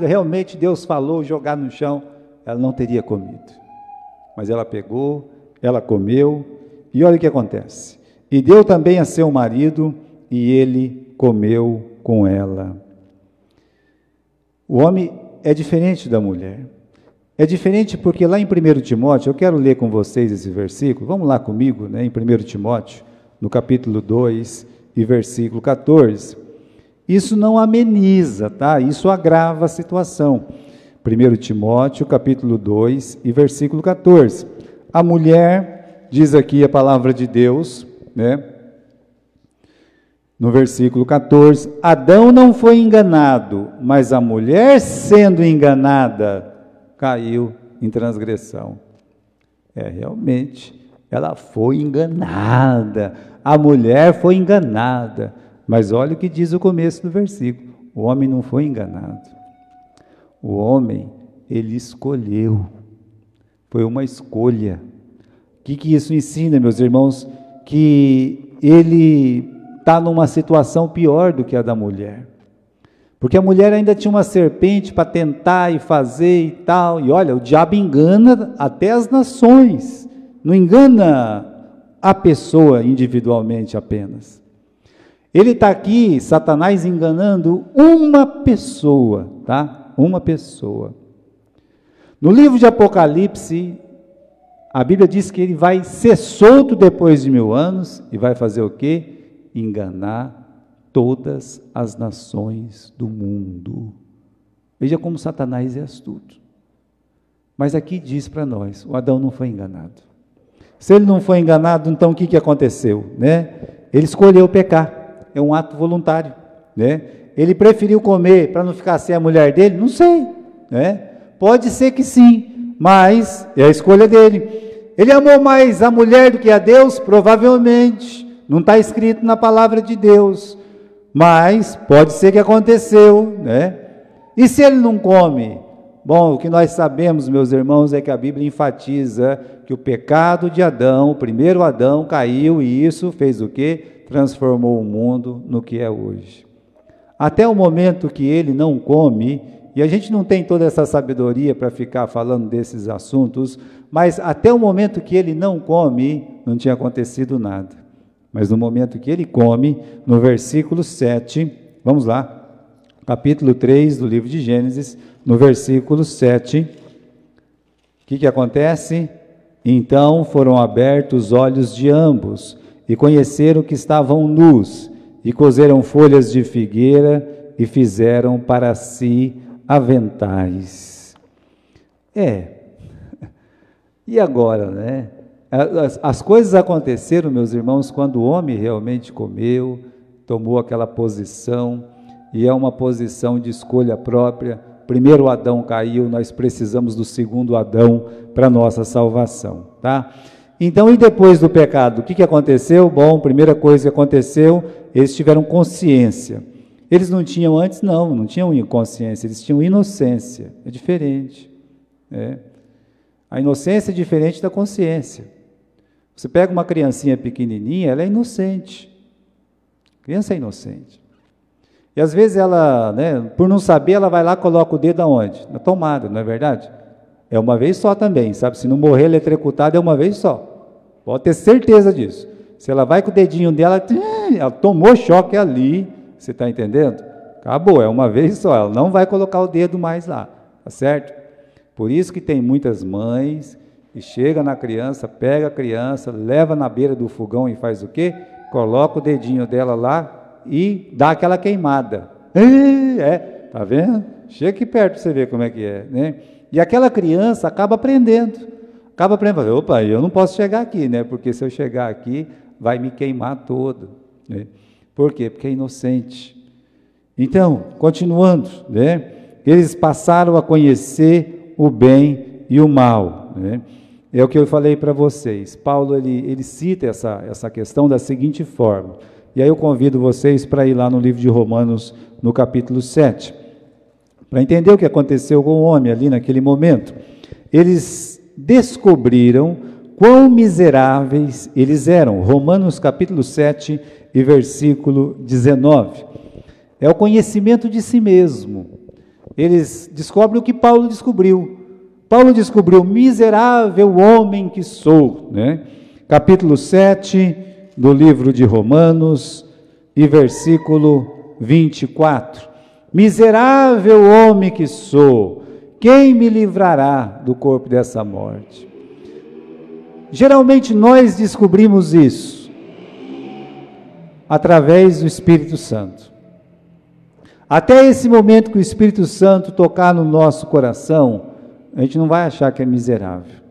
Speaker 1: realmente Deus falou, jogar no chão. Ela não teria comido. Mas ela pegou, ela comeu, e olha o que acontece. E deu também a seu marido, e ele comeu com ela. O homem é diferente da mulher. É diferente porque lá em 1 Timóteo, eu quero ler com vocês esse versículo, vamos lá comigo, em 1 Timóteo, no capítulo 2 e versículo 14. Isso não ameniza, tá? Isso agrava a situação. 1 Timóteo, capítulo 2 e versículo 14. A mulher, diz aqui a palavra de Deus, no versículo 14, Adão não foi enganado, mas a mulher, sendo enganada, caiu em transgressão. Realmente, ela foi enganada, a mulher foi enganada, mas olha o que diz o começo do versículo, o homem não foi enganado, o homem, ele escolheu, foi uma escolha. O que isso ensina, meus irmãos? Que ele está numa situação pior do que a da mulher, porque a mulher ainda tinha uma serpente para tentar e fazer e tal, e olha, o diabo engana até as nações, não engana a pessoa individualmente apenas. Ele está aqui, Satanás, enganando uma pessoa, tá? Uma pessoa. No livro de Apocalipse, a Bíblia diz que ele vai ser solto depois de 1000 anos, e vai fazer o quê? Enganar todas as nações do mundo. Veja como Satanás é astuto. Mas aqui diz para nós, o Adão não foi enganado. Se ele não foi enganado, então o que aconteceu? Ele escolheu pecar, é um ato voluntário. Ele preferiu comer para não ficar sem a mulher dele? Não sei. Pode ser que sim, mas é a escolha dele. Ele amou mais a mulher do que a Deus? Provavelmente. Não está escrito na palavra de Deus. Mas pode ser que aconteceu, E se ele não come? Bom, o que nós sabemos, meus irmãos, é que a Bíblia enfatiza que o pecado de Adão, o primeiro Adão, caiu, e isso fez o quê? Transformou o mundo no que é hoje. Até o momento que ele não come, e a gente não tem toda essa sabedoria para ficar falando desses assuntos, mas até o momento que ele não come, não tinha acontecido nada. Mas no momento que ele come, no versículo 7, vamos lá, capítulo 3 do livro de Gênesis, no versículo 7, o que acontece? Então foram abertos os olhos de ambos, e conheceram que estavam nus, e coseram folhas de figueira, e fizeram para si aventais. E agora, As coisas aconteceram, meus irmãos, quando o homem realmente comeu, tomou aquela posição, e é uma posição de escolha própria. Primeiro Adão caiu, nós precisamos do segundo Adão para a nossa salvação, tá? Então, e depois do pecado, o que aconteceu? Bom, primeira coisa que aconteceu, eles tiveram consciência. Eles não tinham antes, não tinham consciência, eles tinham inocência, é diferente. A inocência é diferente da consciência. Você pega uma criancinha pequenininha, ela é inocente. A criança é inocente. E às vezes ela, por não saber, ela vai lá e coloca o dedo aonde? Na tomada, não é verdade? É uma vez só também, sabe? Se não morrer eletrocutado, é uma vez só. Pode ter certeza disso. Se ela vai com o dedinho dela, ela tomou choque ali, você está entendendo? Acabou, é uma vez só, ela não vai colocar o dedo mais lá, tá certo? Por isso que tem muitas mães que chega na criança, pega a criança, leva na beira do fogão e faz o quê? Coloca o dedinho dela lá e dá aquela queimada. Tá vendo? Chega aqui perto para você ver como é que é, E aquela criança acaba aprendendo. Opa, eu não posso chegar aqui, Porque se eu chegar aqui, vai me queimar todo. Por quê? Porque é inocente. Então, continuando, Eles passaram a conhecer o bem e o mal, É o que eu falei para vocês. Paulo, ele cita essa questão da seguinte forma, e aí eu convido vocês para ir lá no livro de Romanos, no capítulo 7, para entender o que aconteceu com o homem ali naquele momento. Eles descobriram quão miseráveis eles eram. Romanos capítulo 7 e versículo 19. É o conhecimento de si mesmo. Eles descobrem o que Paulo descobriu. Paulo descobriu: miserável homem que sou, né? Capítulo 7 do livro de Romanos e versículo 24. Miserável homem que sou, quem me livrará do corpo dessa morte? Geralmente nós descobrimos isso através do Espírito Santo. Até esse momento que o Espírito Santo tocar no nosso coração, a gente não vai achar que é miserável.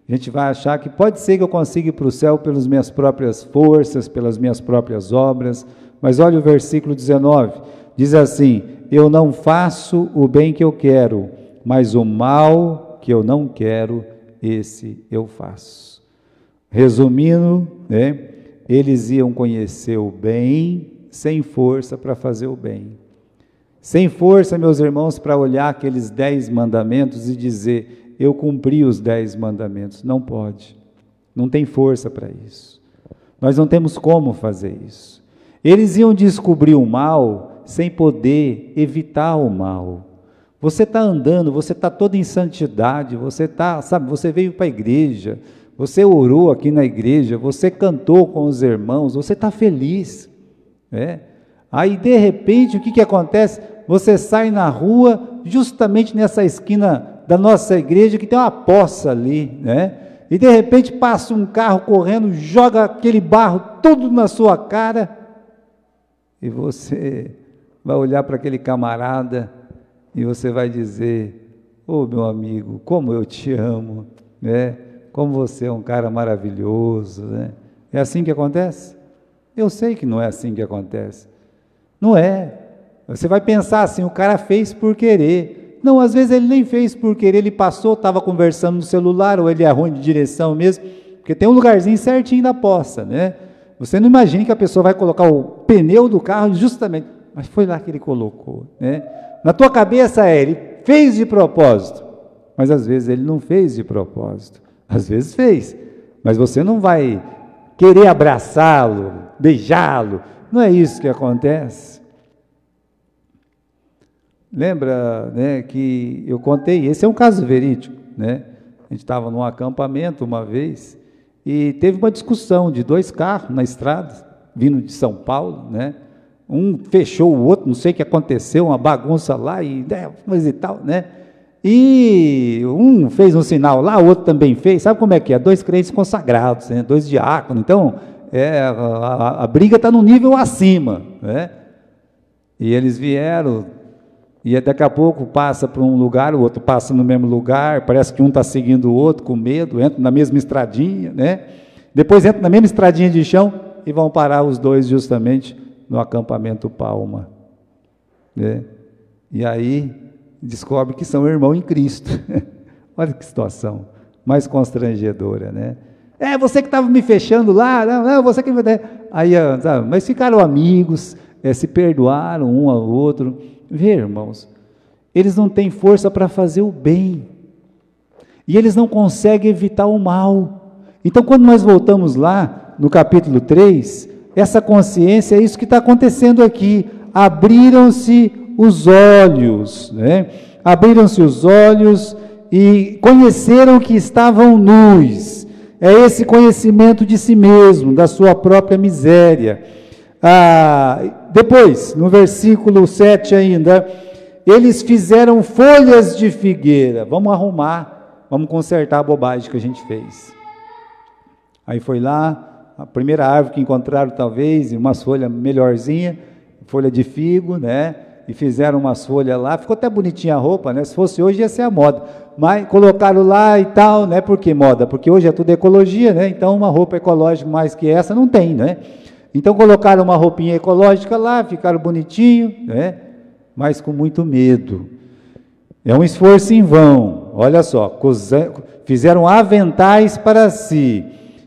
Speaker 1: A gente vai achar que pode ser que eu consiga ir para o céu pelas minhas próprias forças, pelas minhas próprias obras. Mas olha o versículo 19, diz assim: eu não faço o bem que eu quero, mas o mal que eu não quero, esse eu faço. Resumindo, né, eles iam conhecer o bem sem força para fazer o bem. Sem força, meus irmãos, para olhar aqueles 10 mandamentos e dizer: eu cumpri os 10 mandamentos. Não pode, não tem força para isso. Nós não temos como fazer isso. Eles iam descobrir o mal sem poder evitar o mal. Você está andando, você está todo em santidade, você está, sabe, você veio para a igreja, você orou aqui na igreja, você cantou com os irmãos, você está feliz, né? Aí de repente o que acontece? Você sai na rua, justamente nessa esquina da nossa igreja, que tem uma poça ali, né? E de repente passa um carro correndo, joga aquele barro todo na sua cara, e você vai olhar para aquele camarada, e você vai dizer: ô meu amigo, como eu te amo, né? Como você é um cara maravilhoso, né? É assim que acontece? Eu sei que não é assim que acontece. Não é. Você vai pensar assim: o cara fez por querer. Não, às vezes ele nem fez por querer, ele passou, estava conversando no celular, ou ele é ruim de direção mesmo, porque tem um lugarzinho certinho da poça, né? Você não imagina que a pessoa vai colocar o pneu do carro justamente, mas foi lá que ele colocou, né? Na tua cabeça ele fez de propósito, mas às vezes ele não fez de propósito, às vezes fez, mas você não vai querer abraçá-lo, beijá-lo, não é isso que acontece. Lembra, né, que eu contei, esse é um caso verídico, né? A gente estava num acampamento uma vez, e teve uma discussão de 2 carros na estrada, vindo de São Paulo, né? Um fechou o outro, não sei o que aconteceu, uma bagunça lá, e tal, né? E um fez um sinal lá, o outro também fez, sabe como é que é? 2 crentes consagrados, né? 2 diáconos, então a briga está no nível acima, né? E eles vieram, e daqui a pouco passa para um lugar, o outro passa no mesmo lugar, parece que um está seguindo o outro com medo, entra na mesma estradinha, né? Depois entra na mesma estradinha de chão e vão parar os 2 justamente no acampamento Palma, né? E aí descobre que são irmãos em Cristo. Olha que situação mais constrangedora, né? Você que estava me fechando lá, não, você que... Aí, sabe, mas ficaram amigos, se perdoaram um ao outro. Vê, irmãos, eles não têm força para fazer o bem, e eles não conseguem evitar o mal. Então, quando nós voltamos lá, no capítulo 3, essa consciência é isso que está acontecendo aqui. Abriram-se os olhos, né? Abriram-se os olhos e conheceram que estavam nus. É esse conhecimento de si mesmo, da sua própria miséria. Depois, no versículo 7 ainda, eles fizeram folhas de figueira. Vamos arrumar, vamos consertar a bobagem que a gente fez. Aí foi lá, a primeira árvore que encontraram talvez, e umas folhas melhorzinhas, folha de figo, né? E fizeram umas folhas lá, ficou até bonitinha a roupa, né? Se fosse hoje ia ser a moda, mas colocaram lá e tal, né? Por que moda? Porque hoje é tudo ecologia, né? Então uma roupa ecológica mais que essa não tem, né? Então colocaram uma roupinha ecológica lá, ficaram bonitinho, né? Mas com muito medo. É um esforço em vão. Olha só, fizeram aventais para si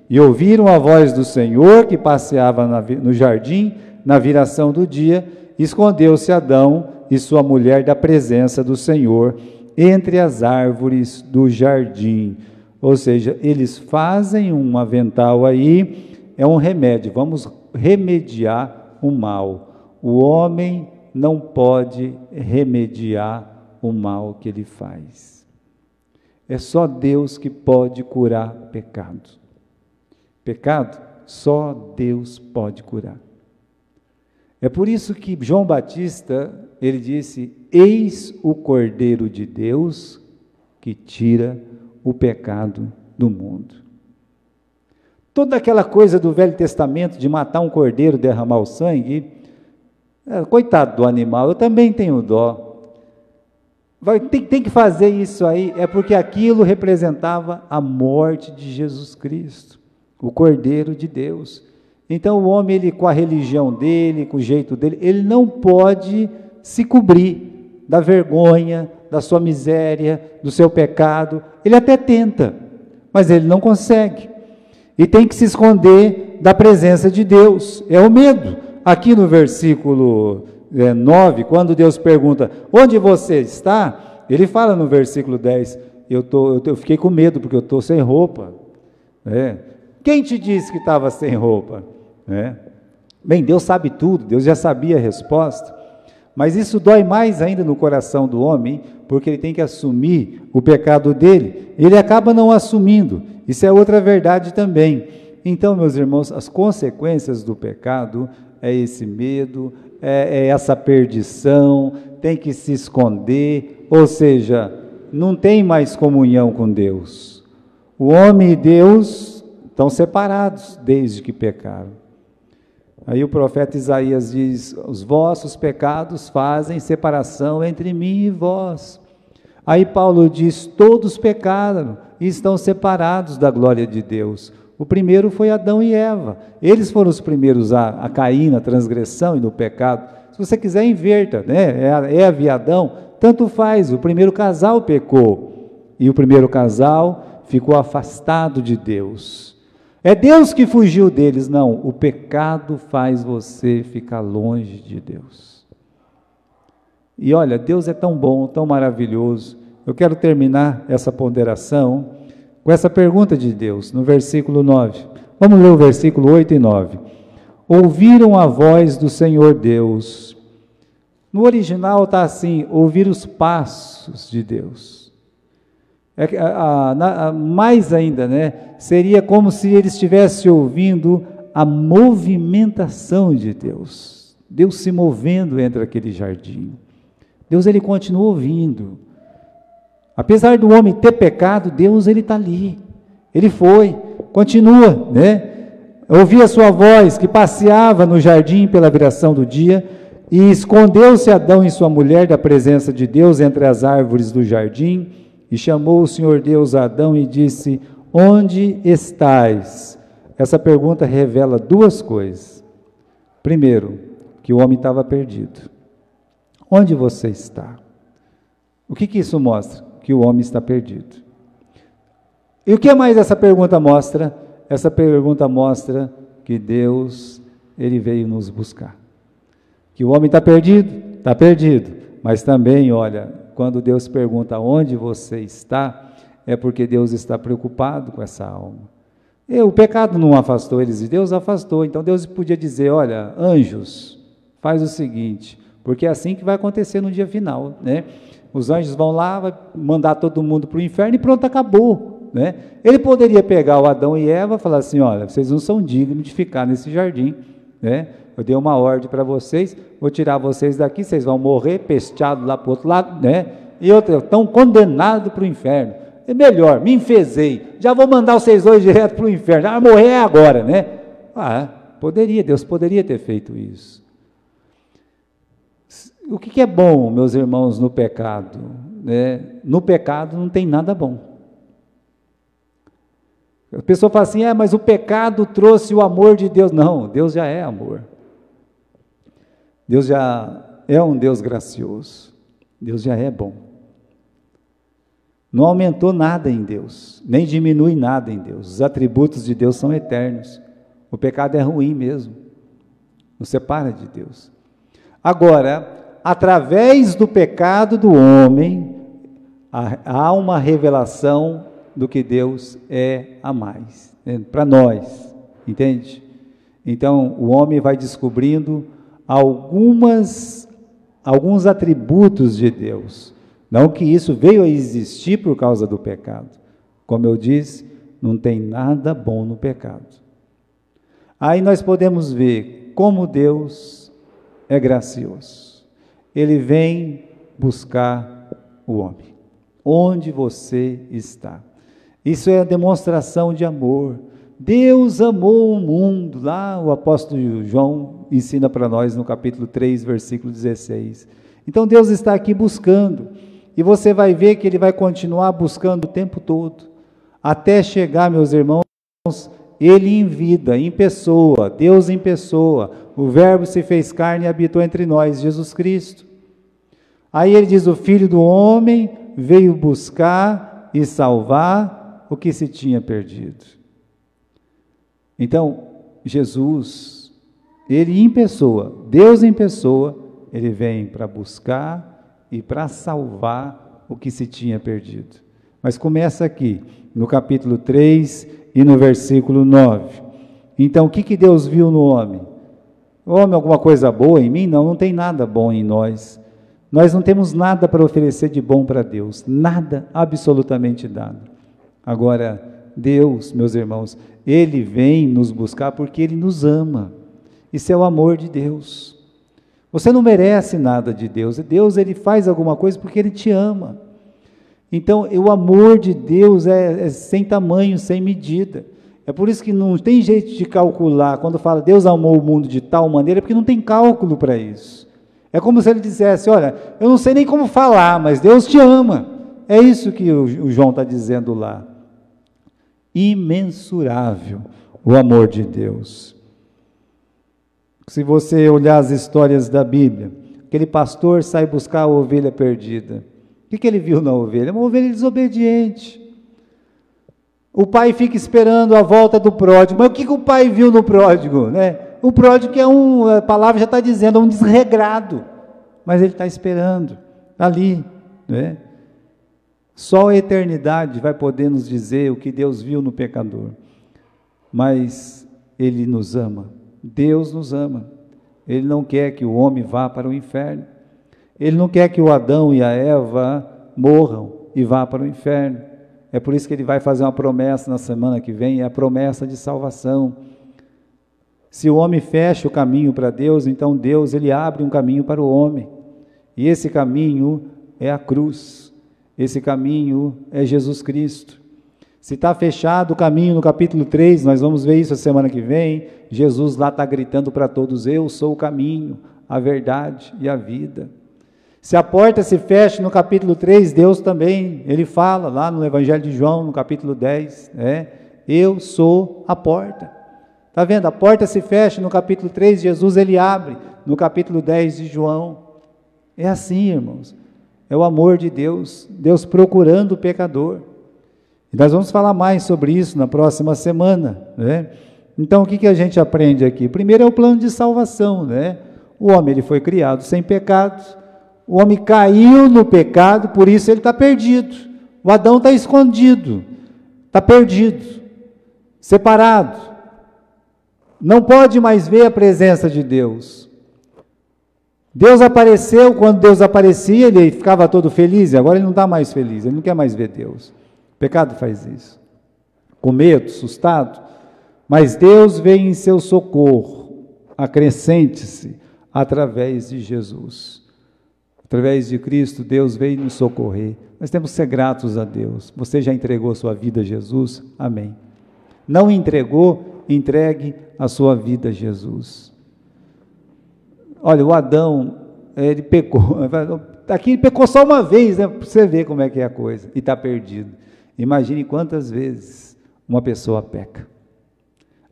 Speaker 1: e ouviram a voz do Senhor que passeava no jardim na viração do dia. Escondeu-se Adão e sua mulher da presença do Senhor entre as árvores do jardim. Ou seja, eles fazem um avental aí, é um remédio, vamos remediar o mal. O homem não pode remediar o mal que ele faz. É só Deus que pode curar pecado. Pecado, só Deus pode curar. É por isso que João Batista, ele disse: eis o Cordeiro de Deus que tira o pecado do mundo. Toda aquela coisa do Velho Testamento de matar um cordeiro, derramar o sangue, coitado do animal, eu também tenho dó. Tem que fazer isso aí, é porque aquilo representava a morte de Jesus Cristo, o Cordeiro de Deus. Então o homem, ele, com a religião dele, com o jeito dele, ele não pode se cobrir da vergonha, da sua miséria, do seu pecado. Ele até tenta, mas ele não consegue. E tem que se esconder da presença de Deus, é o medo. Aqui no versículo 9, quando Deus pergunta, onde você está? Ele fala no versículo 10, eu fiquei com medo porque eu estou sem roupa. Quem te disse que estava sem roupa? Bem, Deus sabe tudo, Deus já sabia a resposta, mas isso dói mais ainda no coração do homem, porque ele tem que assumir o pecado dele, ele acaba não assumindo. Isso é outra verdade também. Então, meus irmãos, as consequências do pecado é esse medo, é essa perdição, tem que se esconder, ou seja, não tem mais comunhão com Deus. O homem e Deus estão separados desde que pecaram. Aí o profeta Isaías diz, os vossos pecados fazem separação entre mim e vós. Aí Paulo diz, todos pecaram e estão separados da glória de Deus. O primeiro foi Adão e Eva, eles foram os primeiros a cair na transgressão e no pecado. Se você quiser, inverta, Eva e Adão, tanto faz, o primeiro casal pecou, e o primeiro casal ficou afastado de Deus. É Deus que fugiu deles, não, o pecado faz você ficar longe de Deus. E olha, Deus é tão bom, tão maravilhoso. Eu quero terminar essa ponderação com essa pergunta de Deus, no versículo 9. Vamos ler o versículo 8 e 9. Ouviram a voz do Senhor Deus. No original está assim, ouvir os passos de Deus. Mais ainda, seria como se ele estivesse ouvindo a movimentação de Deus. Deus se movendo entre aquele jardim. Deus, ele continua ouvindo. Apesar do homem ter pecado, Deus, ele está ali. Ele foi, continua, Ouvi a sua voz que passeava no jardim pela viração do dia, e escondeu-se Adão e sua mulher da presença de Deus entre as árvores do jardim, e chamou o Senhor Deus a Adão e disse, onde estás? Essa pergunta revela duas coisas. Primeiro, que o homem estava perdido. Onde você está? O que isso mostra? Que o homem está perdido. E o que mais essa pergunta mostra? Essa pergunta mostra que Deus, ele veio nos buscar. Que o homem está perdido, mas também, olha, quando Deus pergunta onde você está, é porque Deus está preocupado com essa alma. O pecado não afastou eles de Deus, afastou. Então Deus podia dizer, olha, anjos, faz o seguinte, porque é assim que vai acontecer no dia final, Os anjos vão lá, vai mandar todo mundo para o inferno e pronto, acabou, Ele poderia pegar o Adão e Eva e falar assim, olha, vocês não são dignos de ficar nesse jardim, Eu dei uma ordem para vocês, vou tirar vocês daqui, vocês vão morrer pesteados lá para o outro lado, E estão condenados para o inferno. É melhor, me enfezei, já vou mandar vocês dois direto para o inferno, morrer é agora, Deus poderia ter feito isso. O que é bom, meus irmãos, no pecado? No pecado não tem nada bom. A pessoa fala assim, mas o pecado trouxe o amor de Deus. Não, Deus já é amor. Deus já é um Deus gracioso. Deus já é bom. Não aumentou nada em Deus, nem diminui nada em Deus. Os atributos de Deus são eternos. O pecado é ruim mesmo. Nos separa de Deus. Agora, através do pecado do homem, há uma revelação do que Deus é a mais, para nós, entende? Então, o homem vai descobrindo alguns atributos de Deus, não que isso veio a existir por causa do pecado. Como eu disse, não tem nada bom no pecado. Aí nós podemos ver como Deus é gracioso. Ele vem buscar o homem, onde você está. Isso é a demonstração de amor. Deus amou o mundo, lá o apóstolo João ensina para nós no capítulo 3, versículo 16. Então Deus está aqui buscando, e você vai ver que Ele vai continuar buscando o tempo todo, até chegar, meus irmãos, Ele em vida, em pessoa, Deus em pessoa, o Verbo se fez carne e habitou entre nós, Jesus Cristo. Aí Ele diz, o Filho do Homem veio buscar e salvar o que se tinha perdido. Então, Jesus, Ele em pessoa, Deus em pessoa, Ele vem para buscar e para salvar o que se tinha perdido. Mas começa aqui, no capítulo 3 e no versículo 9. Então, o que Deus viu no homem? O homem, alguma coisa boa em mim? Não, não tem nada bom em nós. Nós não temos nada para oferecer de bom para Deus, nada, absolutamente nada. Agora, Deus, meus irmãos, Ele vem nos buscar porque Ele nos ama. Isso é o amor de Deus. Você não merece nada de Deus. Deus, Ele faz alguma coisa porque Ele te ama. Então, o amor de Deus é sem tamanho, sem medida. É por isso que não tem jeito de calcular. Quando fala Deus amou o mundo de tal maneira, é porque não tem cálculo para isso. É como se Ele dissesse, olha, eu não sei nem como falar, mas Deus te ama. É isso que o João está dizendo lá. Imensurável o amor de Deus. Se você olhar as histórias da Bíblia, aquele pastor sai buscar a ovelha perdida. O que ele viu na ovelha? Uma ovelha desobediente. O pai fica esperando a volta do pródigo. Mas o que o pai viu no pródigo? Né? O pródigo a palavra já está dizendo, é um desregrado. Mas ele está esperando, ali. Né? Só a eternidade vai poder nos dizer o que Deus viu no pecador. Mas Ele nos ama. Deus nos ama. Ele não quer que o homem vá para o inferno. Ele não quer que o Adão e a Eva morram e vá para o inferno. É por isso que Ele vai fazer uma promessa na semana que vem, é a promessa de salvação. Se o homem fecha o caminho para Deus, então Deus, Ele abre um caminho para o homem. E esse caminho é a cruz. Esse caminho é Jesus Cristo. Se está fechado o caminho no capítulo 3, nós vamos ver isso a semana que vem, Jesus lá está gritando para todos, eu sou o caminho, a verdade e a vida. Se a porta se fecha no capítulo 3, Deus também, Ele fala lá no Evangelho de João, no capítulo 10, eu sou a porta. Está vendo? A porta se fecha no capítulo 3, Jesus Ele abre no capítulo 10 de João. É assim, irmãos. É o amor de Deus, Deus procurando o pecador. E nós vamos falar mais sobre isso na próxima semana, né? Então, o que a gente aprende aqui? Primeiro é o plano de salvação, né? O homem ele foi criado sem pecado, o homem caiu no pecado, por isso ele está perdido. O Adão está escondido, está perdido, separado. Não pode mais ver a presença de Deus. Deus apareceu, quando Deus aparecia, ele ficava todo feliz, e agora ele não está mais feliz, ele não quer mais ver Deus. O pecado faz isso. Com medo, assustado. Mas Deus vem em seu socorro, acrescente-se através de Jesus. Através de Cristo, Deus veio nos socorrer. Nós temos que ser gratos a Deus. Você já entregou sua vida a Jesus? Amém. Não entregou? Entregue a sua vida a Jesus. Olha, o Adão, ele pecou. Aqui ele pecou só uma vez, né? Para você ver como é que é a coisa. E está perdido. Imagine quantas vezes uma pessoa peca.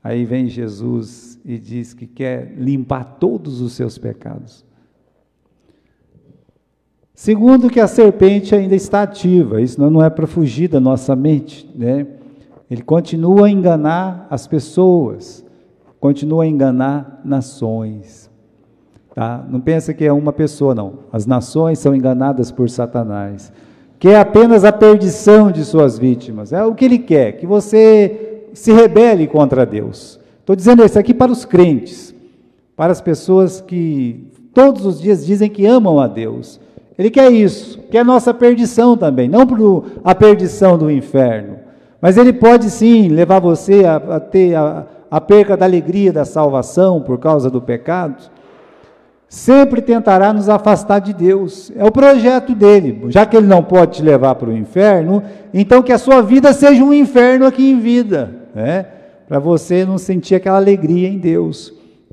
Speaker 1: Aí vem Jesus e diz que quer limpar todos os seus pecados. Segundo, que a serpente ainda está ativa. Isso não é para fugir da nossa mente, né? Ele continua a enganar as pessoas, continua a enganar nações. Tá? Não pensa que é uma pessoa, não. As nações são enganadas por Satanás. quer apenas a perdição de suas vítimas. É o que ele quer, que você se rebele contra Deus. Estou dizendo isso aqui para os crentes, para as pessoas que todos os dias dizem que amam a Deus. Ele quer isso, quer a nossa perdição também, não a perdição do inferno, mas ele pode sim levar você a ter a perca da alegria da salvação por causa do pecado. Sempre tentará nos afastar de Deus, é o projeto dele. Já que ele não pode te levar para o inferno, então que a sua vida seja um inferno aqui em vida, né? Para você não sentir aquela alegria em Deus.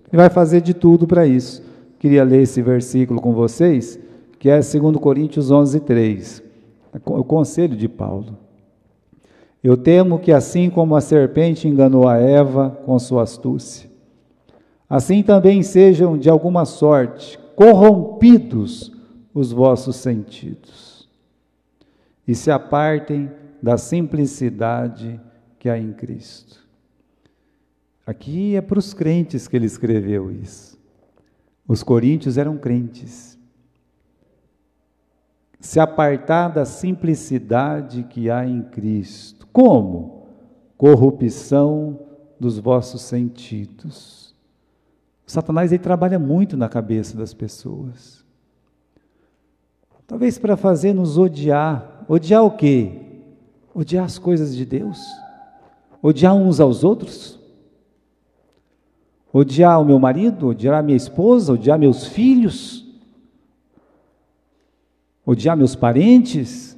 Speaker 1: Ele vai fazer de tudo para isso. Queria ler esse versículo com vocês, que é 2 Coríntios 11:3, o conselho de Paulo. Eu temo que assim como a serpente enganou a Eva com sua astúcia, assim também sejam de alguma sorte corrompidos os vossos sentidos, e se apartem da simplicidade que há em Cristo. Aqui é para os crentes que ele escreveu isso. Os coríntios eram crentes. Se apartar da simplicidade que há em Cristo. Como? Corrupção dos vossos sentidos. O Satanás ele trabalha muito na cabeça das pessoas. Talvez para fazer nos odiar. Odiar o quê? Odiar as coisas de Deus? Odiar uns aos outros? Odiar o meu marido? Odiar a minha esposa? Odiar meus filhos? Odiar meus parentes?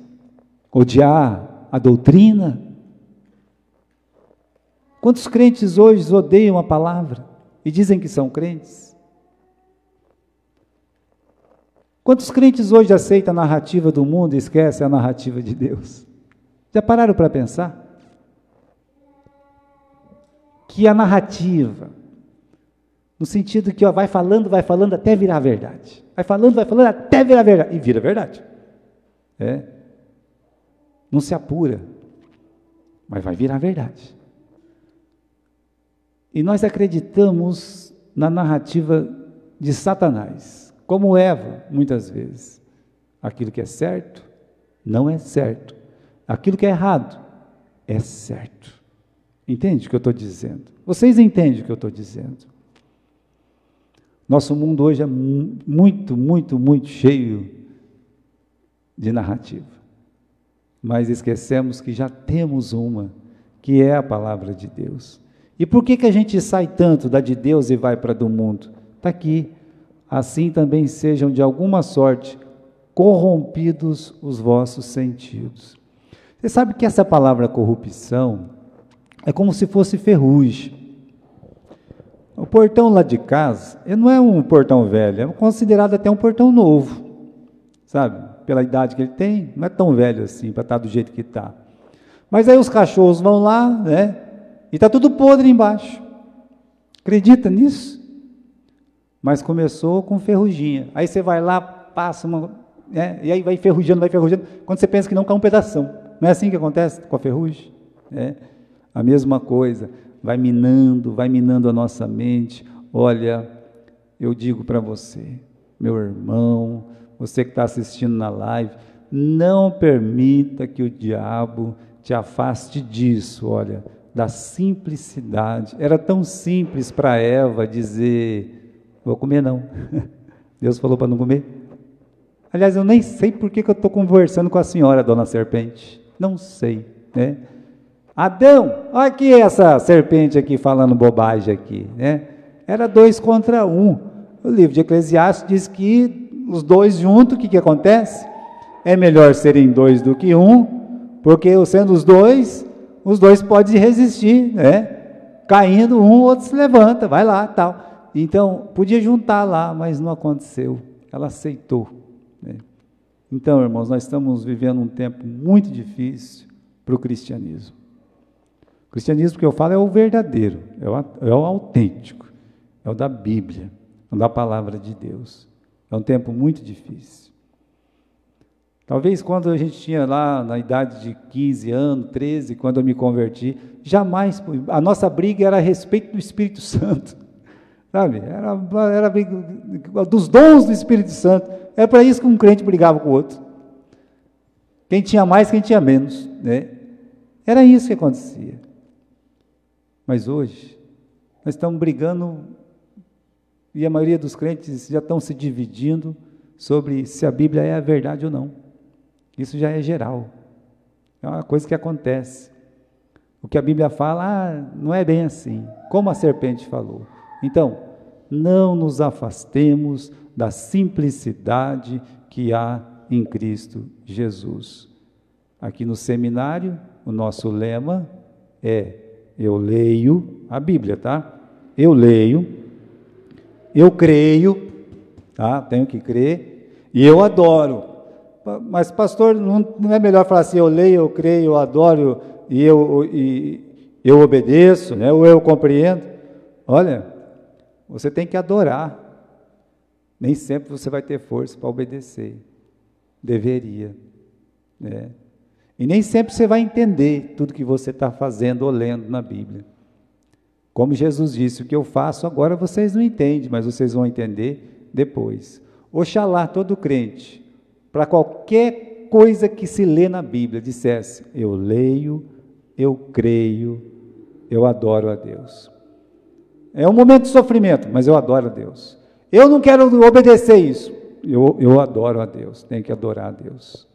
Speaker 1: Odiar a doutrina? Quantos crentes hoje odeiam a palavra e dizem que são crentes? Quantos crentes hoje aceitam a narrativa do mundo e esquecem a narrativa de Deus? Já pararam para pensar? Que a narrativa, no sentido que vai falando até virar verdade. Vai falando até virar verdade. E vira verdade. Não se apura, mas vai virar verdade. E nós acreditamos na narrativa de Satanás, como Eva, muitas vezes. Aquilo que é certo, não é certo. Aquilo que é errado, é certo. Entende o que eu estou dizendo? Vocês entendem o que eu estou dizendo? Nosso mundo hoje é muito, muito, muito cheio de narrativa. Mas esquecemos que já temos uma, que é a palavra de Deus. E por que a gente sai tanto da de Deus e vai para a do mundo? Está aqui. Assim também sejam de alguma sorte corrompidos os vossos sentidos. Você sabe que essa palavra corrupção é como se fosse ferrugem. O portão lá de casa, ele não é um portão velho, é considerado até um portão novo, sabe? Pela idade que ele tem, não é tão velho assim, para estar do jeito que está. Mas aí os cachorros vão lá, né? E está tudo podre embaixo. Acredita nisso? Mas começou com ferruginha. Aí você vai lá, passa uma... e aí vai enferrujando. Quando você pensa que não, cai um pedação. Não é assim que acontece com a ferrugem? A mesma coisa. Vai minando a nossa mente. Olha, eu digo para você, meu irmão, você que está assistindo na live, não permita que o diabo te afaste disso, olha, da simplicidade. Era tão simples para Eva dizer, vou comer não. Deus falou para não comer. Aliás, eu nem sei por que eu estou conversando com a senhora, dona serpente. Não sei, né? Adão, olha aqui essa serpente aqui falando bobagem aqui, né? Era 2 contra 1. O livro de Eclesiastes diz que os dois juntos, o que acontece? É melhor serem 2 do que 1, porque sendo os dois podem resistir, né? Caindo um, o outro se levanta, vai lá, tal. Então, podia juntar lá, mas não aconteceu. Ela aceitou, né? Então, irmãos, nós estamos vivendo um tempo muito difícil para o cristianismo. O cristianismo que eu falo é o verdadeiro, é o autêntico, é o da Bíblia, é o da palavra de Deus. É um tempo muito difícil. Talvez quando a gente tinha lá na idade de 15 anos, 13, quando eu me converti, jamais, a nossa briga era a respeito do Espírito Santo, sabe? Era dos dons do Espírito Santo. É para isso que um crente brigava com o outro. Quem tinha mais, quem tinha menos, né? Era isso que acontecia. Mas hoje, nós estamos brigando, e a maioria dos crentes já estão se dividindo sobre se a Bíblia é a verdade ou não. Isso já é geral. É uma coisa que acontece. O que a Bíblia fala, não é bem assim, como a serpente falou. Então, não nos afastemos da simplicidade que há em Cristo Jesus. Aqui no seminário, o nosso lema é: eu leio a Bíblia, tá? Eu leio, eu creio, tá? Tenho que crer, e eu adoro. Mas, pastor, não é melhor falar assim: eu leio, eu creio, eu adoro, e eu obedeço, né? Ou eu compreendo? Olha, você tem que adorar. Nem sempre você vai ter força para obedecer. Deveria, né? E nem sempre você vai entender tudo que você está fazendo ou lendo na Bíblia. Como Jesus disse: o que eu faço agora vocês não entendem, mas vocês vão entender depois. Oxalá todo crente, para qualquer coisa que se lê na Bíblia, dissesse: eu leio, eu creio, eu adoro a Deus. É um momento de sofrimento, mas eu adoro a Deus. Eu não quero obedecer isso. Eu adoro a Deus, tenho que adorar a Deus.